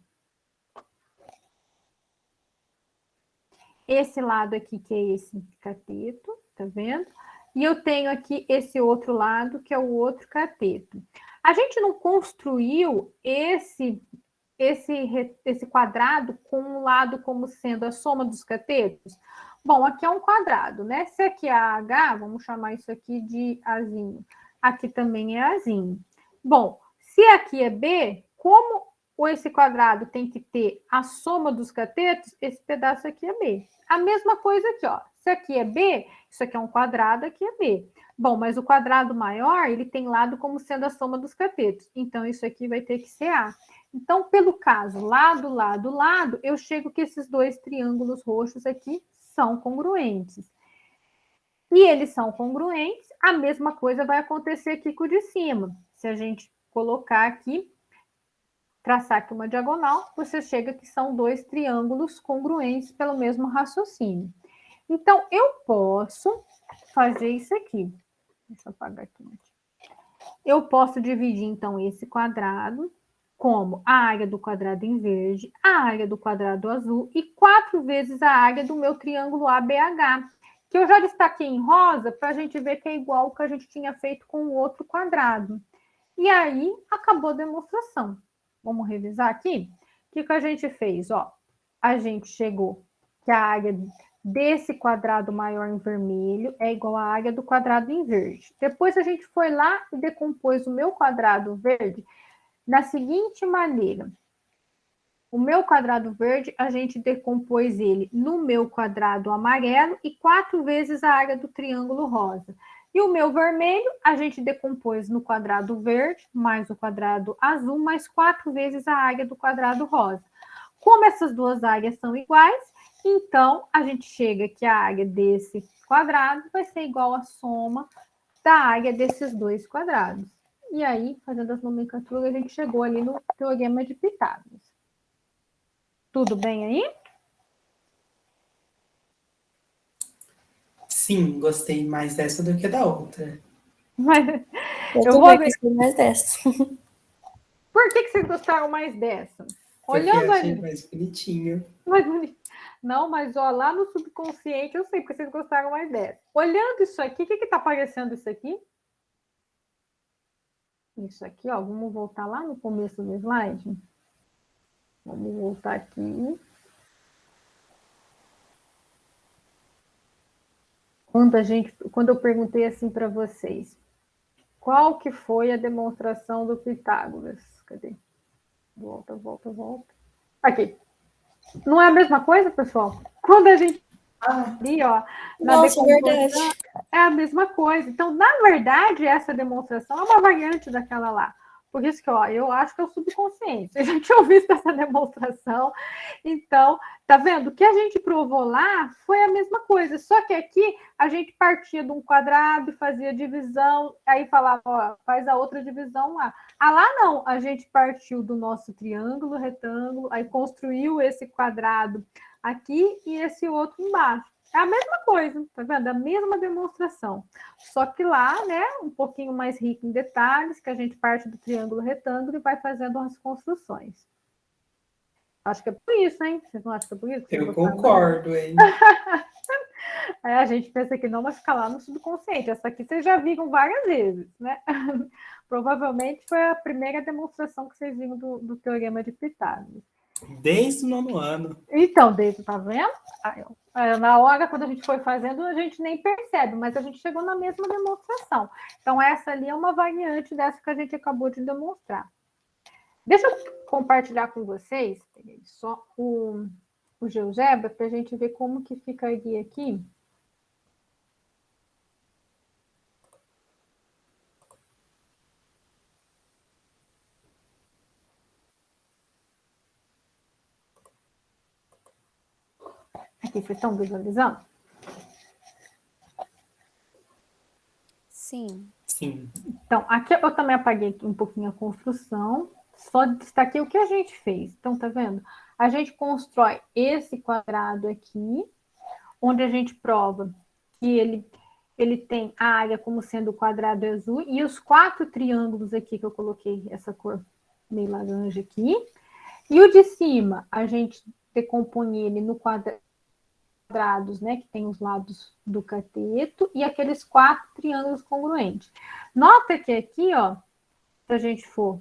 esse lado aqui, que é esse cateto, tá vendo? E eu tenho aqui esse outro lado, que é o outro cateto. A gente não construiu esse quadrado com um lado como sendo a soma dos catetos? Bom, aqui é um quadrado, né? Se aqui é AH, vamos chamar isso aqui de Azinho. Aqui também é Azinho. Bom, se aqui é B, como esse quadrado tem que ter a soma dos catetos, esse pedaço aqui é B. A mesma coisa aqui, ó. Se aqui é B, isso aqui é um quadrado, aqui é B. Bom, mas o quadrado maior, ele tem lado como sendo a soma dos catetos. Então, isso aqui vai ter que ser A. Então, pelo caso lado, lado, lado, eu chego que esses 2 triângulos roxos aqui são congruentes. E eles são congruentes, a mesma coisa vai acontecer aqui com o de cima. Se a gente colocar aqui, traçar aqui uma diagonal, você chega que são 2 triângulos congruentes pelo mesmo raciocínio. Então, eu posso fazer isso aqui. Deixa eu apagar aqui. Eu posso dividir, então, esse quadrado como a área do quadrado em verde, a área do quadrado azul e 4 vezes a área do meu triângulo ABH, que eu já destaquei em rosa para a gente ver que é igual ao que a gente tinha feito com o outro quadrado. E aí, acabou a demonstração. Vamos revisar aqui? O que a gente fez? Ó, a gente chegou que a área desse quadrado maior em vermelho é igual à área do quadrado em verde. Depois a gente foi lá e decompôs o meu quadrado verde na seguinte maneira. O meu quadrado verde, a gente decompôs ele no meu quadrado amarelo e 4 vezes a área do triângulo rosa. E o meu vermelho, a gente decompôs no quadrado verde, mais o quadrado azul, mais 4 vezes a área do quadrado rosa. Como essas duas áreas são iguais, então a gente chega que a área desse quadrado vai ser igual à soma da área desses dois quadrados. E aí, fazendo as nomenclaturas, a gente chegou ali no teorema de Pitágoras. Tudo bem aí? Sim, gostei mais dessa do que da outra. Mas Eu eu também vou ver. gostei mais dessa. Por que vocês gostaram mais dessa? Porque eu Olhando achei ali. mais bonitinho. Não, mas ó, lá no subconsciente eu sei porque vocês gostaram mais dessa. Olhando isso aqui, o que está aparecendo isso aqui? Isso aqui, ó. Vamos voltar lá no começo do slide. Vamos voltar aqui. Quando eu perguntei assim para vocês, qual que foi a demonstração do Pitágoras? Cadê? Volta, volta, volta. Aqui. Não é a mesma coisa, pessoal? Quando a gente ali, ó, na Nossa, verdade. decomposição, é a mesma coisa. Então, na verdade, essa demonstração é uma variante daquela lá. Por isso que, ó, eu acho que é o subconsciente. A gente tinha visto essa demonstração. Então, tá vendo? O que a gente provou lá foi a mesma coisa. Só que aqui a gente partia de um quadrado e fazia divisão, aí falava, ó, faz a outra divisão lá. Ah, lá não. A gente partiu do nosso triângulo, retângulo, aí construiu esse quadrado aqui e esse outro embaixo. É a mesma coisa, tá vendo? A mesma demonstração. Só que lá, né, um pouquinho mais rico em detalhes, que a gente parte do triângulo retângulo e vai fazendo as construções. Acho que é por isso, hein? Vocês não acham que é por isso? Que Eu concordo, hein? Aí a gente pensa que não vai ficar lá no subconsciente. Essa aqui vocês já viram várias vezes, né? Provavelmente foi a primeira demonstração que vocês viram do teorema de Pitágoras. Desde o 9º ano. Então, Deise, tá vendo? Na hora, quando a gente foi fazendo, a gente nem percebe, mas a gente chegou na mesma demonstração. Então, essa ali é uma variante dessa que a gente acabou de demonstrar. Deixa eu compartilhar com vocês só o GeoGebra para a gente ver como que ficaria aqui. Aqui, vocês estão visualizando? Sim. Sim. Então, aqui eu também apaguei um pouquinho a construção, só destaquei o que a gente fez. Então, tá vendo? A gente constrói esse quadrado aqui, onde a gente prova que ele tem a área como sendo o quadrado azul, e os 4 triângulos aqui que eu coloquei, essa cor meio laranja aqui. E o de cima, a gente decompõe ele no quadrados, né, que tem os lados do cateto, e aqueles 4 triângulos congruentes. Nota que aqui, ó, se a gente for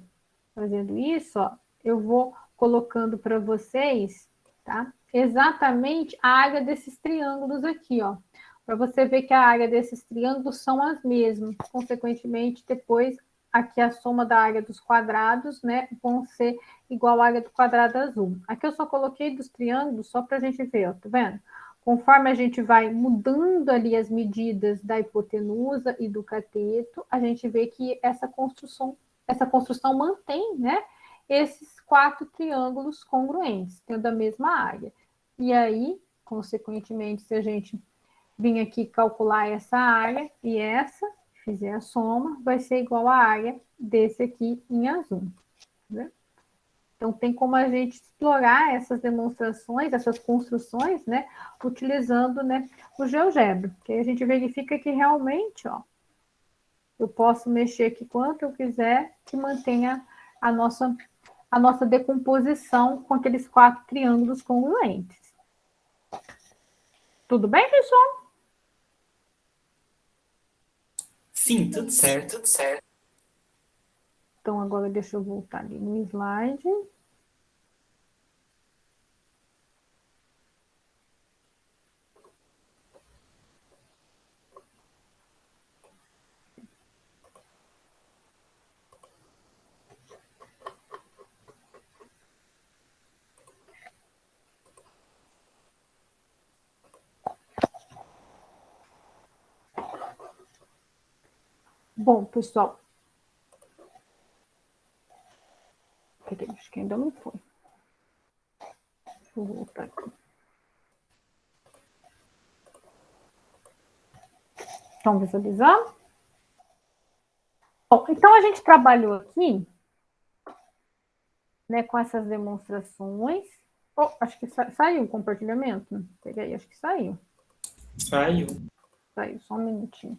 fazendo isso, ó, eu vou colocando para vocês, tá? Exatamente a área desses triângulos aqui, ó. Para você ver que a área desses triângulos são as mesmas. Consequentemente, depois, aqui a soma da área dos quadrados, né, vão ser igual à área do quadrado azul. Aqui eu só coloquei dos triângulos só para a gente ver, ó, tá vendo? Conforme a gente vai mudando ali as medidas da hipotenusa e do cateto, a gente vê que essa construção mantém, né, esses 4 triângulos congruentes, tendo a mesma área. E aí, consequentemente, se a gente vir aqui calcular essa área e essa, fizer a soma, vai ser igual à área desse aqui em azul. Né? Então, tem como a gente explorar essas demonstrações, essas construções, né, utilizando, né, o GeoGebra, que aí a gente verifica que realmente, ó, eu posso mexer aqui quanto eu quiser, que mantenha a nossa decomposição com aqueles 4 triângulos congruentes. Tudo bem, pessoal? Sim, tudo certo. Tudo certo. Então, agora deixa eu voltar ali no slide. Bom, pessoal. Peraí, acho que ainda não foi. Deixa eu voltar aqui. Estão visualizando? Bom, então a gente trabalhou aqui, né, com essas demonstrações. Oh, acho que saiu o compartilhamento. Peguei, acho que saiu. Saiu. Saiu, só um minutinho.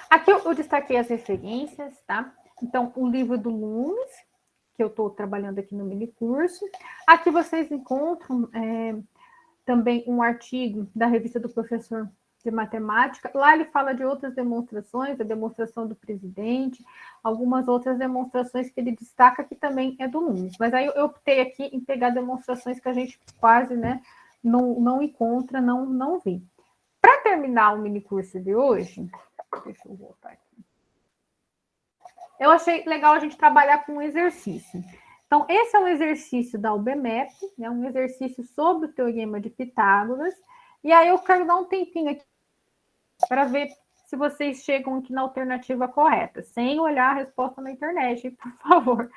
Aqui eu destaquei as referências, tá? Então, o livro do Lumes, que eu estou trabalhando aqui no mini curso. Aqui vocês encontram também um artigo da revista do professor de matemática. Lá ele fala de outras demonstrações, a demonstração do presidente, algumas outras demonstrações que ele destaca que também é do Lumes. Mas aí eu optei aqui em pegar demonstrações que a gente quase, né, não encontra, não vê. Para terminar o mini curso de hoje, deixa eu voltar aqui. Eu achei legal a gente trabalhar com um exercício. Então, esse é um exercício da UBMEP, né, um exercício sobre o Teorema de Pitágoras. E aí eu quero dar um tempinho aqui para ver se vocês chegam aqui na alternativa correta, sem olhar a resposta na internet, por favor.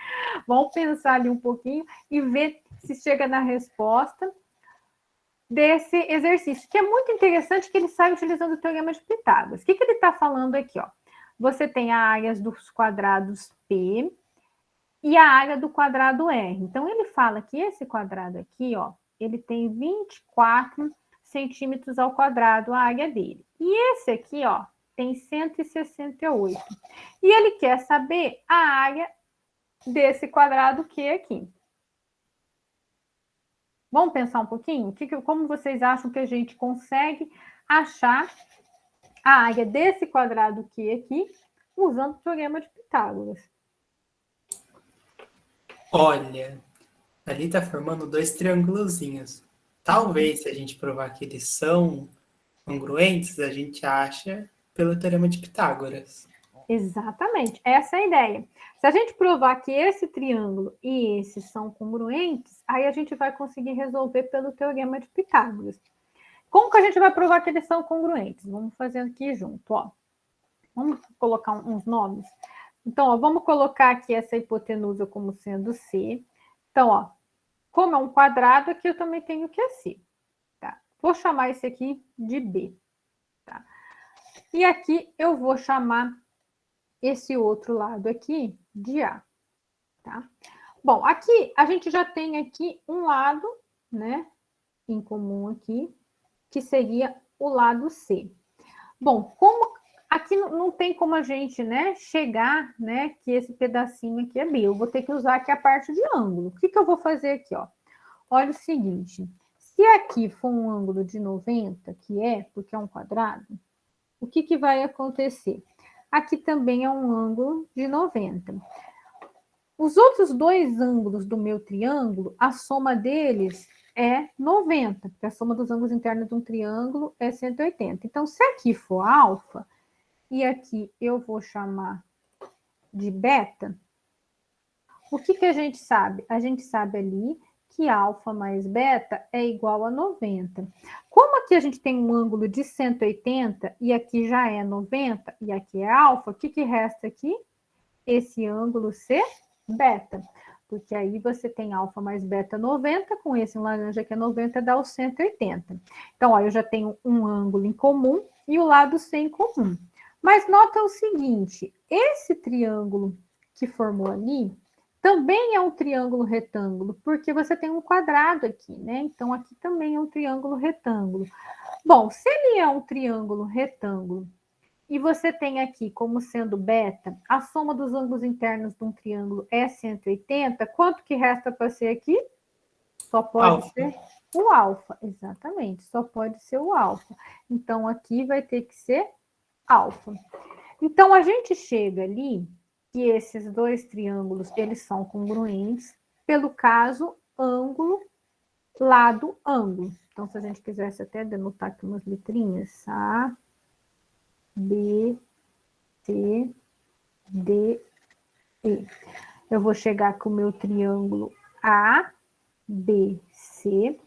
Vamos pensar ali um pouquinho e ver se chega na resposta desse exercício, que é muito interessante que ele sai utilizando o Teorema de Pitágoras. O que ele está falando aqui? Ó? Você tem a área dos quadrados P e a área do quadrado R. Então, ele fala que esse quadrado aqui, ó, ele tem 24 centímetros ao quadrado, a área dele. E esse aqui, ó, tem 168. E ele quer saber a área desse quadrado Q aqui. Vamos pensar um pouquinho? Como vocês acham que a gente consegue achar a área desse quadrado Q aqui, usando o Teorema de Pitágoras? Olha, ali tá formando dois triângulozinhos. Talvez, se a gente provar que eles são congruentes, a gente acha pelo Teorema de Pitágoras. Exatamente, essa é a ideia. Se a gente provar que esse triângulo e esse são congruentes, aí a gente vai conseguir resolver pelo Teorema de Pitágoras. Como que a gente vai provar que eles são congruentes? Vamos fazer aqui junto, ó. Vamos colocar uns nomes. Então, ó, vamos colocar aqui essa hipotenusa como sendo C. Então, ó, como é um quadrado, aqui eu também tenho que é C. Tá? Vou chamar esse aqui de B. Tá? E aqui eu vou chamar esse outro lado aqui de A. Tá? Bom, aqui a gente já tem aqui um lado, né, em comum aqui, que seria o lado C. Bom, como aqui não tem como a gente, né, chegar, né, que esse pedacinho aqui é B. Eu vou ter que usar aqui a parte de ângulo. O que eu vou fazer aqui, ó? Olha o seguinte, se aqui for um ângulo de 90, que é, porque é um quadrado, o que vai acontecer? Aqui também é um ângulo de 90. Os outros dois ângulos do meu triângulo, a soma deles é 90, porque a soma dos ângulos internos de um triângulo é 180. Então, se aqui for alfa, e aqui eu vou chamar de beta, o que a gente sabe? A gente sabe ali que alfa mais beta é igual a 90. Como aqui a gente tem um ângulo de 180 e aqui já é 90 e aqui é alfa, o que resta aqui? Esse ângulo ser beta. Porque aí você tem alfa mais beta 90, com esse laranja que é 90 dá o 180. Então, ó, eu já tenho um ângulo em comum e o lado C em comum. Mas nota o seguinte, esse triângulo que formou ali também é um triângulo retângulo, porque você tem um quadrado aqui, né? Então, aqui também é um triângulo retângulo. Bom, se ele é um triângulo retângulo e você tem aqui como sendo beta, a soma dos ângulos internos de um triângulo é 180, quanto que resta para ser aqui? Só pode Alfa. ser o alfa, exatamente, só pode ser o alfa. Então, aqui vai ter que ser alfa. Então, a gente chega ali que esses dois triângulos, eles são congruentes pelo caso ângulo, lado, ângulo. Então, se a gente quisesse até denotar aqui umas letrinhas, A, B, C, D, E. Eu vou chegar com o meu triângulo A, B, C.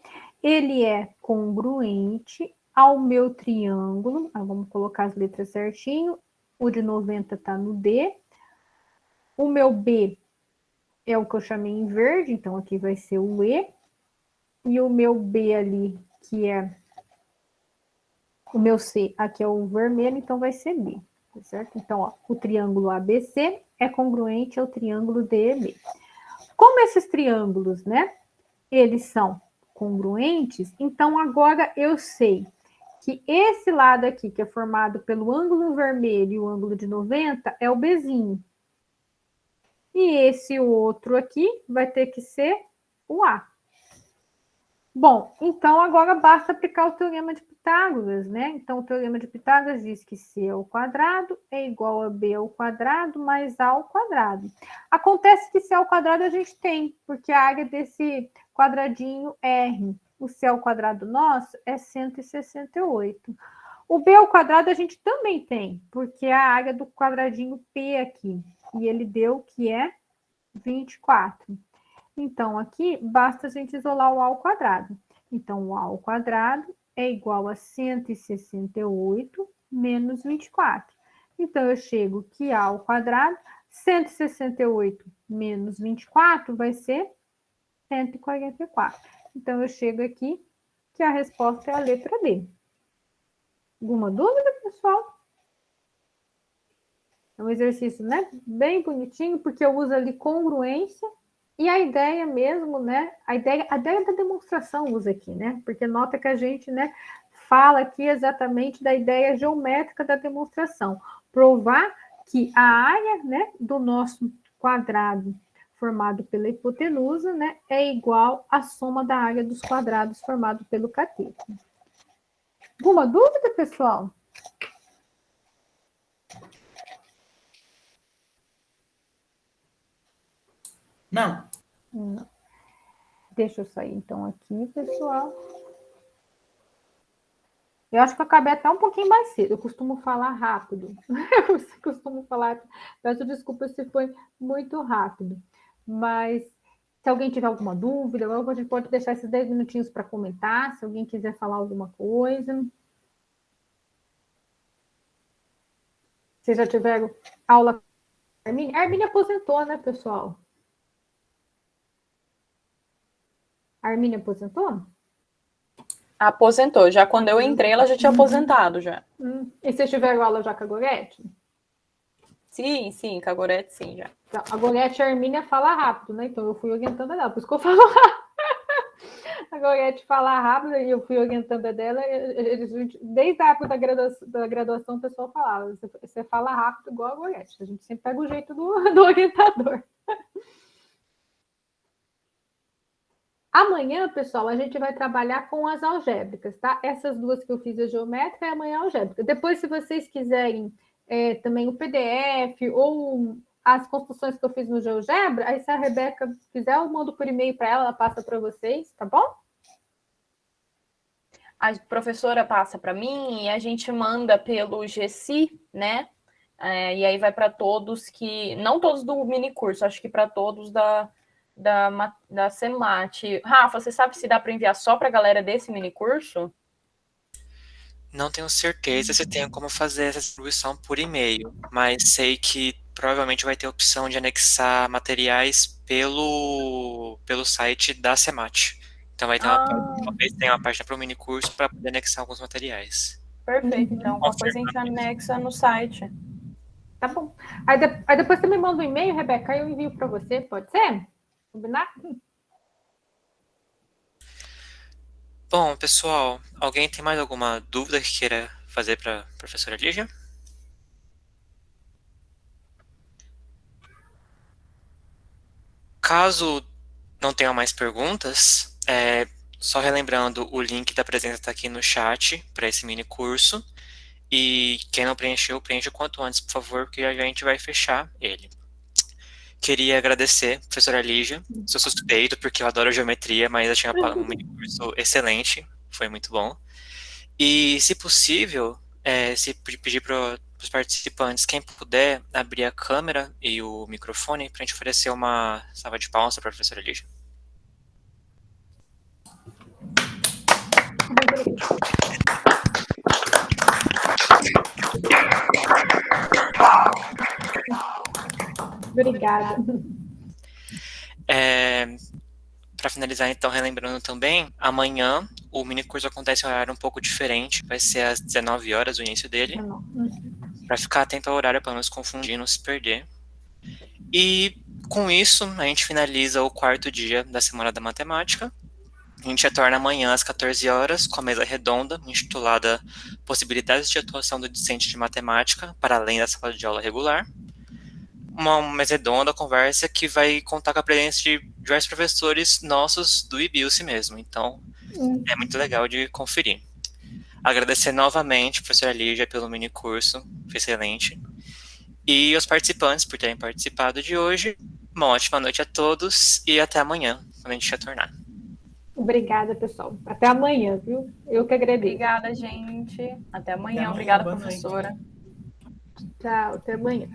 ele é congruente ao meu triângulo. Vamos colocar as letras certinho. O de 90 está no D. O meu B é o que eu chamei em verde, então aqui vai ser o E. E o meu B ali, que é o meu C, aqui é o vermelho, então vai ser B, tá certo? Então, ó, o triângulo ABC é congruente ao triângulo DEB. Como esses triângulos, né, eles são congruentes, então agora eu sei que esse lado aqui, que é formado pelo ângulo vermelho e o ângulo de 90, é o Bzinho. E esse outro aqui vai ter que ser o A. Bom, então agora basta aplicar o teorema de Pitágoras, né? Então, o teorema de Pitágoras diz que C ao quadrado é igual a B ao quadrado mais A ao quadrado. Acontece que C ao quadrado a gente tem, porque a área desse quadradinho R, o C ao quadrado nosso, é 168. O B ao quadrado a gente também tem, porque é a área do quadradinho P aqui, e ele deu que é 24. Então, aqui, basta a gente isolar o A ao quadrado. Então, o A ao quadrado é igual a 168 menos 24. Então, eu chego que A ao quadrado, 168 menos 24 vai ser 144. Então, eu chego aqui que a resposta é a letra D. Alguma dúvida, pessoal? É um exercício, né, bem bonitinho, porque eu uso ali congruência. E a ideia mesmo, né? A ideia da demonstração usa aqui, né? Porque nota que a gente, né, fala aqui exatamente da ideia geométrica da demonstração. Provar que a área, né, do nosso quadrado formado pela hipotenusa, né, é igual à soma da área dos quadrados formado pelo cateto. Alguma dúvida, pessoal? Não. Não. Deixa eu sair, então, aqui, pessoal. Eu acho que eu acabei até um pouquinho mais cedo. Eu costumo falar rápido. Eu costumo falar... Peço desculpa se foi muito rápido. Mas, se alguém tiver alguma dúvida, a gente pode deixar esses 10 minutinhos para comentar. Se alguém quiser falar alguma coisa. Vocês já tiveram aula com a Armine? A Armine aposentou, né, pessoal? A Armine aposentou? Aposentou. Já quando eu entrei, ela já tinha aposentado já. E vocês tiveram aula já com a Gorete? Sim, com a Gorete, sim, já. Então, a Gorete e a Armínia fala rápido, né? Então eu fui orientando ela, por isso que eu falo rápido. A Gorete fala rápido e eu fui orientando a dela. Desde a época da graduação, o pessoal falava: você fala rápido igual a Gorete. A gente sempre pega o jeito do orientador. Amanhã, pessoal, a gente vai trabalhar com as algébricas, tá? Essas duas que eu fiz a geométrica e amanhã a algébrica. Depois, se vocês quiserem também o PDF ou as construções que eu fiz no GeoGebra, aí se a Rebeca quiser, eu mando por e-mail para ela, ela passa para vocês, tá bom? A professora passa para mim e a gente manda pelo GC, né? E aí vai para todos que... Não todos do mini curso, acho que para todos da CEMAT. Rafa, você sabe se dá para enviar só para a galera desse mini curso? Não tenho certeza se tem como fazer essa distribuição por e-mail, mas sei que provavelmente vai ter a opção de anexar materiais pelo site da CEMAT. Então vai ter talvez tenha uma página para o mini curso para poder anexar alguns materiais. Perfeito, então qualquer coisa a gente anexa no site. Tá bom. Aí depois você me manda um e-mail, Rebeca, aí eu envio para você, pode ser? Combinado? Bom, pessoal, alguém tem mais alguma dúvida que queira fazer para a professora Lígia? Caso não tenham mais perguntas, só relembrando, o link da presença está aqui no chat para esse mini curso. E quem não preencheu, preencha o quanto antes, por favor, porque já a gente vai fechar ele. Queria agradecer, professora Lígia. Sou suspeito, porque eu adoro geometria, mas achei um mini curso excelente. Foi muito bom. E, se possível, se pedir para os participantes, quem puder, abrir a câmera e o microfone para a gente oferecer uma salva de palmas para a professora Lígia. Obrigada. Para finalizar, então, relembrando também, amanhã o minicurso acontece em um horário um pouco diferente, vai ser às 19 horas o início dele, para ficar atento ao horário para não se confundir, não se perder. E com isso, a gente finaliza o 4º dia da Semana da Matemática. A gente retorna amanhã às 14 horas com a mesa redonda, intitulada Possibilidades de Atuação do Discente de Matemática para além da sala de aula regular. Uma mesa redonda, conversa que vai contar com a presença de diversos professores nossos do IBILSE mesmo. Então, é muito legal de conferir. Agradecer novamente a professora Lígia pelo minicurso, foi excelente. E aos participantes por terem participado de hoje. Uma ótima noite a todos e até amanhã, quando a gente retornar. Obrigada, pessoal. Até amanhã, viu? Eu que agradeço. Obrigada, gente. Até amanhã. Até amanhã, Obrigada, boa noite. professora. Tchau, até amanhã.